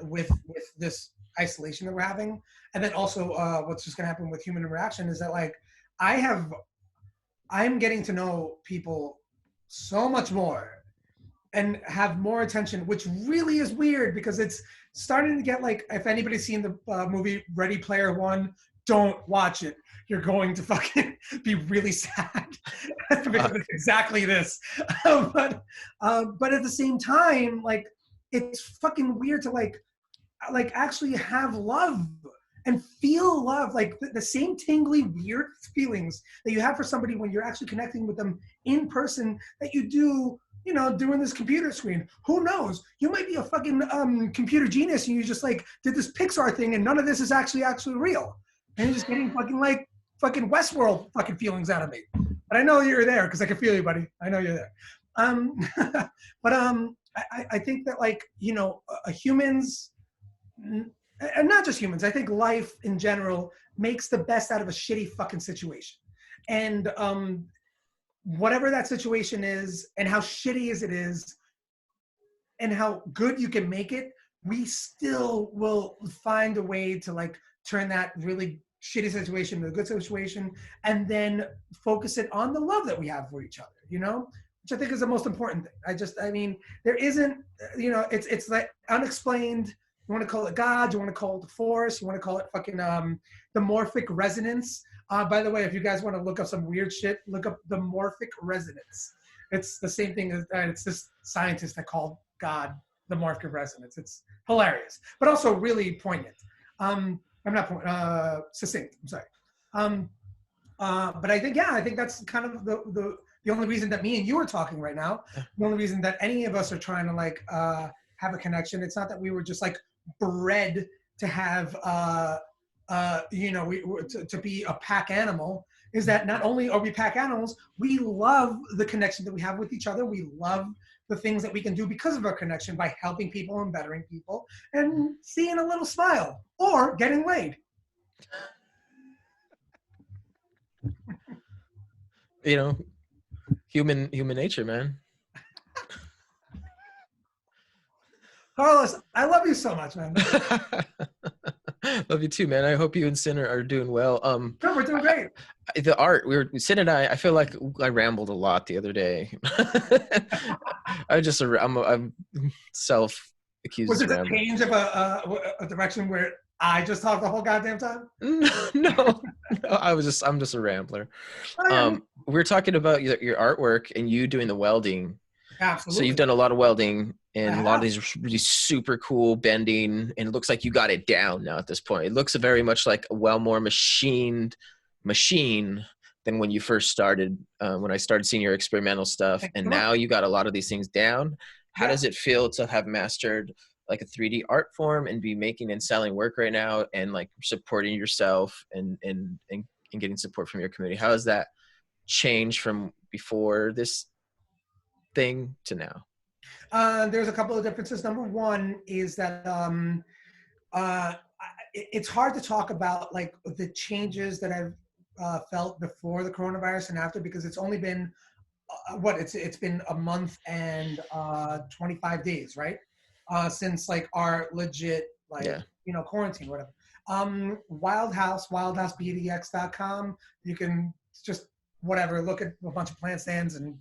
with this isolation that we're having, and then also what's just going to happen with human interaction is that like I'm getting to know people so much more and have more attention, which really is weird because it's starting to get like, if anybody's seen the movie Ready Player One, don't watch it. You're going to fucking be really sad because it's exactly this. But at the same time, like, it's fucking weird to like actually have love and feel love, like the same tingly weird feelings that you have for somebody when you're actually connecting with them in person that you do, you know, doing this computer screen. Who knows? You might be a fucking computer genius and you just like did this Pixar thing and none of this is actually real. And you're just getting fucking Westworld fucking feelings out of me. But I know you're there because I can feel you, buddy. I know you're there. But I think that like, you know, humans, and not just humans, I think life in general makes the best out of a shitty fucking situation. And whatever that situation is and how shitty as it is and how good you can make it, we still will find a way to like turn that really shitty situation into a good situation and then focus it on the love that we have for each other, you know, which I think is the most important thing. I mean, there isn't, you know, it's like unexplained. You want to call it God, you want to call it the force, you want to call it fucking the morphic resonance. By the way, if you guys want to look up some weird shit, look up the morphic resonance. It's the same thing as it's this scientist that called God the morphic resonance. It's hilarious, but also really poignant. I'm not succinct. I'm sorry. But I think that's kind of the only reason that me and you are talking right now. The only reason that any of us are trying to like have a connection. It's not that we were just like bred to have you know, to be a pack animal. Is that not only are we pack animals, we love the connection that we have with each other. We love the things that we can do because of our connection by helping people and bettering people and seeing a little smile or getting laid. You know, human nature, man. Carlos, I love you so much, man. Love you too, man. I hope you and Sin are doing well. No, we're doing great. The art, Sin and I feel like I rambled a lot the other day. I'm self-accused. Was it a rambling. change of a direction where I just talked the whole goddamn time? No, I'm just a rambler. We were talking about your artwork and you doing the welding. Absolutely. So you've done a lot of welding and a lot of these really super cool bending, and it looks like you got it down now at this point. It looks very much like a well more machined machine than when you first started, when I started seeing your experimental stuff. And now you got a lot of these things down. How does it feel to have mastered like a 3D art form and be making and selling work right now and like supporting yourself and and getting support from your community? How has that changed from before this thing to now? There's a couple of differences. Number one is that uh, it's hard to talk about like the changes that I've felt before the coronavirus and after, because it's only been it's been a month and 25 days, right? Since like our legit like Yeah. quarantine, whatever. Wildhousebdx.com. You can just whatever look at a bunch of plant stands and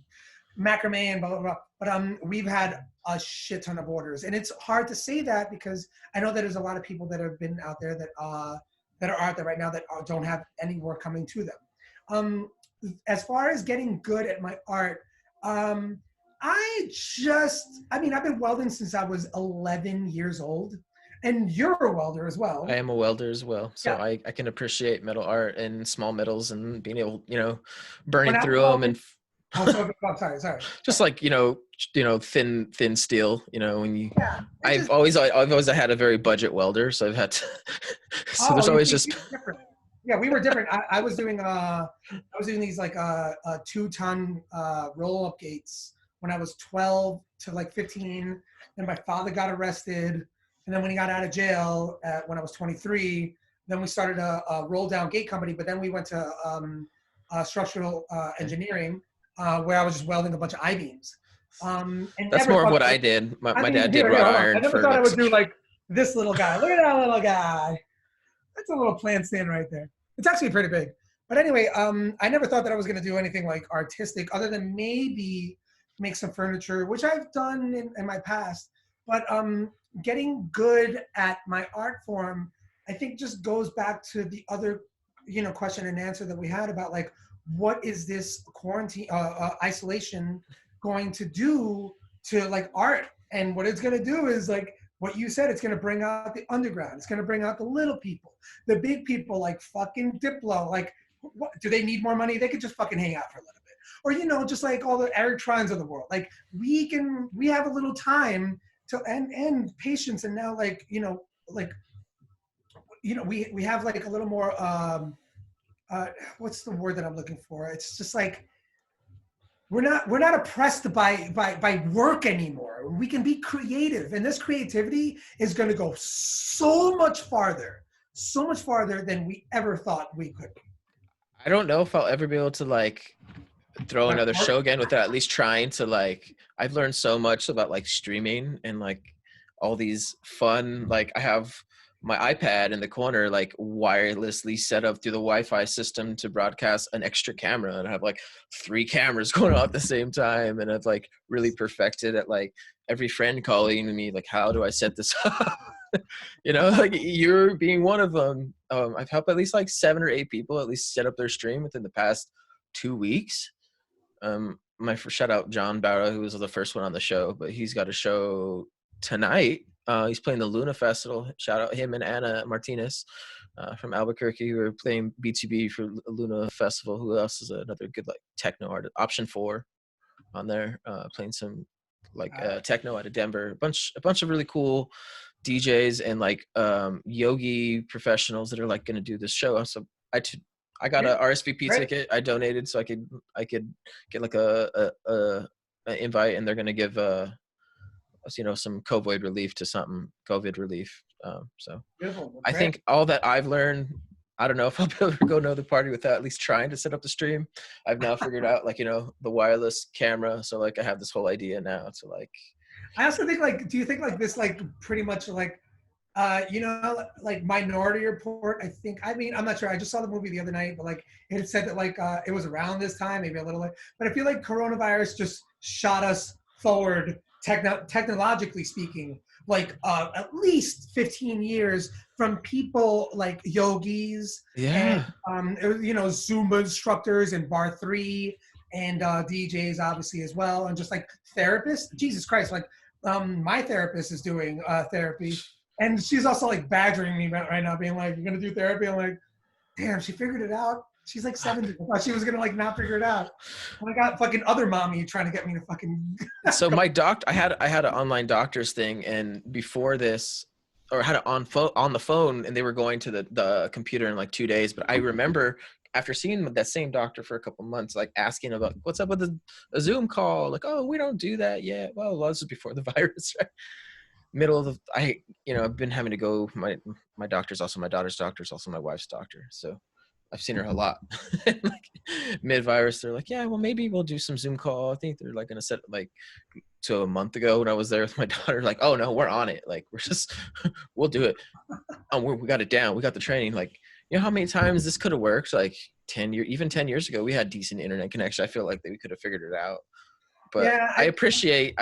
macrame and blah blah blah. But we've had a shit ton of orders, and it's hard to say that because I know that there's a lot of people that have been out there that are out there right now that don't have any work coming to them. As far as getting good at my art, I've been welding since I was 11 years old, and you're a welder as I well. am a welder as well, so Yeah. I can appreciate metal art and small metals and being able, When burning I was through them welding, and oh, sorry. just like thin steel. When you, Yeah, it just I've always had a very budget welder, so I've had to. So oh, there's you always see, just we were different. Yeah, we were different. I was doing these like 2-ton roll up gates when I was 12 to like 15. Then my father got arrested, and then when he got out of jail when I was 23, then we started a roll down gate company. But then we went to structural engineering where I was just welding a bunch of I beams. And that's never more of thought what I did. I My mean, dad did here, wrought hold on. I iron never for thought I like would do like this little guy. Look at that little guy. That's a little plant stand right there. It's actually pretty big. But anyway, I never thought that I was going to do anything like artistic other than maybe make some furniture, which I've done in my past. But getting good at my art form, I think just goes back to the other, question and answer that we had about like, what is this quarantine, isolation going to do to like art? And what it's going to do is like, what you said, it's going to bring out the underground. It's going to bring out the little people, the big people like fucking Diplo. Like, what, do they need more money? They could just fucking hang out for a little bit. Or, just like all the Eric Trines of the world. Like we have a little time to, and patience. And now like, we have like a little more, what's the word that I'm looking for? It's just like, we're not oppressed by work anymore. We can be creative, and this creativity is going to go so much farther than we ever thought we could. I don't know if I'll ever be able to like throw Like another art, show again without at least trying to like. I've learned so much about like streaming and like all these fun, like I have my iPad in the corner like wirelessly set up through the Wi-Fi system to broadcast an extra camera, and I have like 3 cameras going on at the same time, and I've like really perfected at like every friend calling me like, how do I set this up? Like you're being one of them. I've helped at least like 7 or 8 people at least set up their stream within the past 2 weeks. My shout out John Barra, who was the first one on the show, but he's got a show tonight. He's playing the Luna Festival. Shout out him and Anna Martinez from Albuquerque, who are playing B2B for Luna Festival. Who else is another good like techno artist? Option 4 on there, playing some like techno out of Denver. A bunch of really cool DJs and like yogi professionals that are like going to do this show. So I got a RSVP right? ticket. I donated so I could get like a invite, and they're going to give some COVID relief to something, COVID relief. So Beautiful. I Great. think all that I've learned, I don't know if I'll be able to go to another party without at least trying to set up the stream. I've now figured out like, the wireless camera. So like I have this whole idea now to like. I also think like, do you think like this like pretty much like like Minority Report, I'm not sure. I just saw the movie the other night, but like it said that like it was around this time, maybe a little late. But I feel like coronavirus just shot us forward technologically speaking, like at least 15 years from people like yogis and Yeah. Zumba instructors and bar 3 and DJs obviously as well, and just like therapists. Jesus Christ, like my therapist is doing therapy. And she's also like badgering me right now, being like, "You're gonna do therapy?" I'm like, "Damn, she figured it out." She's like 70. I thought she was gonna like not figure it out. And I got fucking other mommy trying to get me to fucking. So I had an online doctor's thing, and before this, or I had it on the phone, and they were going to the computer in like 2 days. But I remember after seeing that same doctor for a couple months, like asking about what's up with a Zoom call, like, oh, we don't do that yet. Well, this was before the virus, right? Middle of I've been having to go. My doctor's also my daughter's doctor, is also my wife's doctor, so I've seen her a lot. Like mid-virus, they're like, yeah, well, maybe we'll do some Zoom call. I think they're like gonna set like to a month ago when I was there with my daughter. Like, oh no, we're on it. Like we're just we'll do it. Oh, we got it down. We got the training. Like, you know how many times this could have worked? Like 10 years ago, we had decent internet connection. I feel like we could have figured it out. But Yeah, I appreciate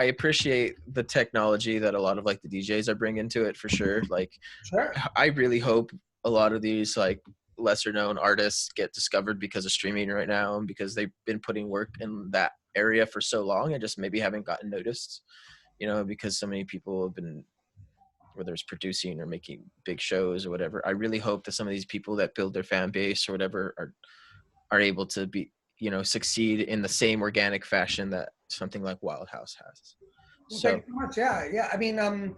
the technology that a lot of like the DJs are bringing to it for sure. Like, sure. I really hope a lot of these like lesser known artists get discovered because of streaming right now, and because they've been putting work in that area for so long and just maybe haven't gotten noticed, because so many people have been, whether it's producing or making big shows or whatever. I really hope that some of these people that build their fan base or whatever are able to be, succeed in the same organic fashion that something like Wild House has. Well, So thank you so much. Yeah. I mean, I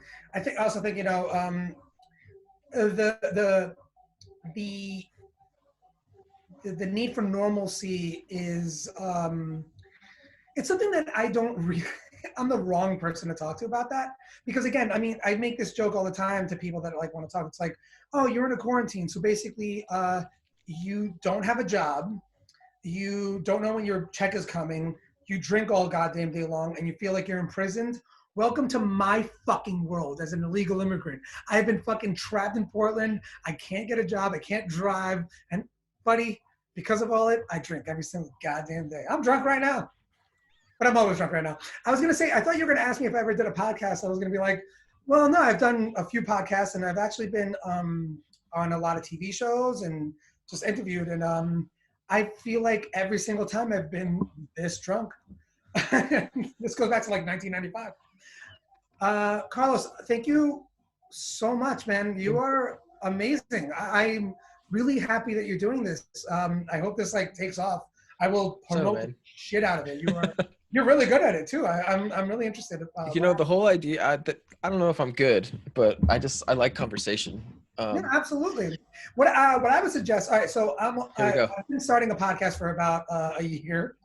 also think the the need for normalcy is it's something that I don't really. I'm the wrong person to talk to about that, because again, I mean, I make this joke all the time to people that like want to talk. It's like, oh, you're in a quarantine, so basically, you don't have a job, you don't know when your check is coming, you drink all goddamn day long, and you feel like you're imprisoned. Welcome to my fucking world as an illegal immigrant. I've been fucking trapped in Portland. I can't get a job. I can't drive. And buddy, because of all it, I drink every single goddamn day. I'm drunk right now, but I'm always drunk right now. I was going to say, I thought you were going to ask me if I ever did a podcast. I was going to be like, well, no, I've done a few podcasts, and I've actually been on a lot of TV shows and just interviewed. And I feel like every single time I've been this drunk. This goes back to like 1995. Carlos, thank you so much, man. You are amazing. I'm really happy that you're doing this. I hope this like takes off. I will promote the shit out of it. You're really good at it too. I'm really interested. the whole idea. I don't know if I'm good, but I like conversation. Yeah, absolutely. What I would suggest. All right, so I've been starting a podcast for about a year.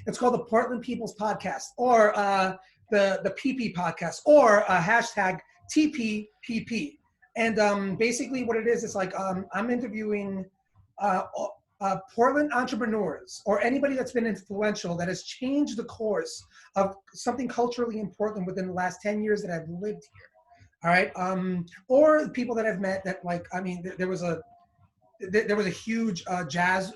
It's called the Portland People's Podcast, or the PP Podcast, or hashtag TPPP. And basically what it is, it's like I'm interviewing Portland entrepreneurs or anybody that's been influential that has changed the course of something culturally important within the last 10 years that I've lived here. All right. Or people that I've met that, like, I mean, there was a huge jazz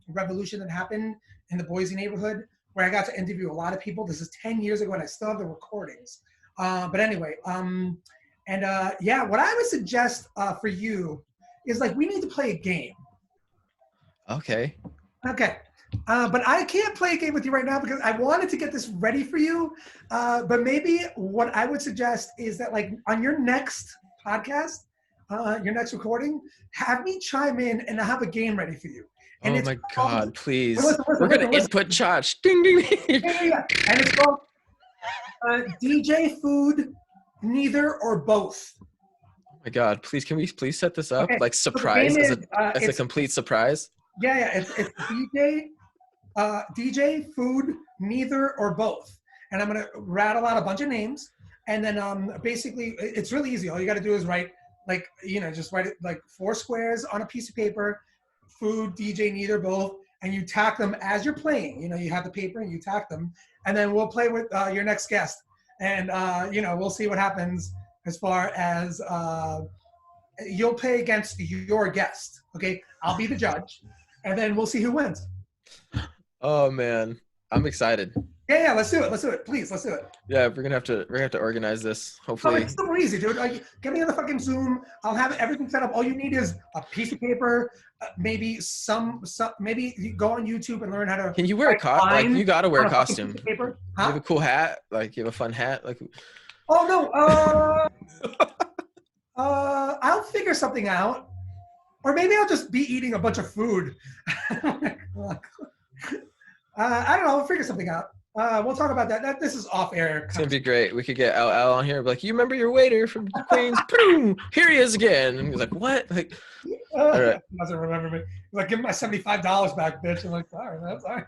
revolution that happened in the Boise neighborhood where I got to interview a lot of people. This is 10 years ago and I still have the recordings. But anyway, yeah, what I would suggest for you is like, we need to play a game. Okay. Okay. But I can't play a game with you right now because I wanted to get this ready for you. But maybe what I would suggest is that, like, on your next podcast, your next recording, have me chime in and I have a game ready for you. And oh my God, please. Listen, we're going to input Chaach. Ding, ding, ding. Yeah. And it's called DJ Food, Neither or Both. Oh my God, please, can we please set this up? Okay. Like surprise, So as a complete surprise? Yeah. It's DJ Food, Neither or Both. And I'm going to rattle out a bunch of names. And then basically, it's really easy. All you got to do is write, like, just write it like 4 squares on a piece of paper, food, DJ, neither, both, and you tack them as you're playing. You have the paper and you tack them, and then we'll play with your next guest, and we'll see what happens as far as you'll play against your guest. Okay, I'll be the judge, and then we'll see who wins. Oh man, I'm excited. Yeah, let's do it. Please, let's do it. Yeah, we're gonna have to organize this. Hopefully, it's super easy, dude. Like, get me on the fucking Zoom. I'll have everything set up. All you need is a piece of paper, maybe maybe you go on YouTube and learn how to. Can you wear a costume? Like, you gotta wear a costume. Paper. Huh? You have a cool hat. Like, you have a fun hat. Like. Oh no. I'll figure something out, or maybe I'll just be eating a bunch of food. I don't know. I'll figure something out. We'll talk about that. This is off air. It's gonna be great. We could get Al on here, like, you remember your waiter from the Queens? Boom! Here he is again. And he's like, what? Like, all right. Doesn't remember me. He's like, give me my $75 back, bitch. I'm like, all right, that's all right.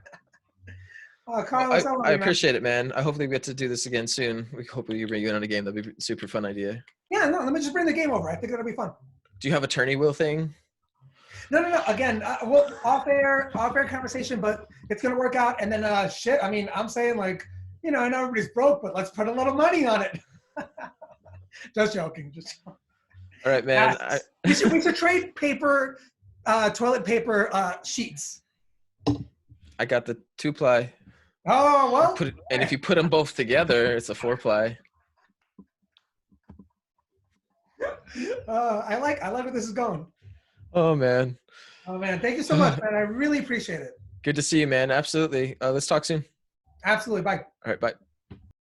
Carlos, I appreciate it, man. I hopefully we get to do this again soon. We hopefully you bring you in on a game. That'd be a super fun idea. Yeah, no, let me just bring the game over. I think that'll be fun. Do you have a tourney wheel thing? No. Again, we'll off air conversation, but it's gonna work out. And then shit. I mean, I'm saying like, I know everybody's broke, but let's put a little money on it. Just joking. All right, man. We should trade paper, toilet paper sheets. I got the 2-ply. Oh well. And if you put them both together, it's a 4-ply. I like where this is going. Oh man. Thank you so much, man. I really appreciate it. Good to see you, man. Absolutely. Let's talk soon. Absolutely. Bye. All right. Bye.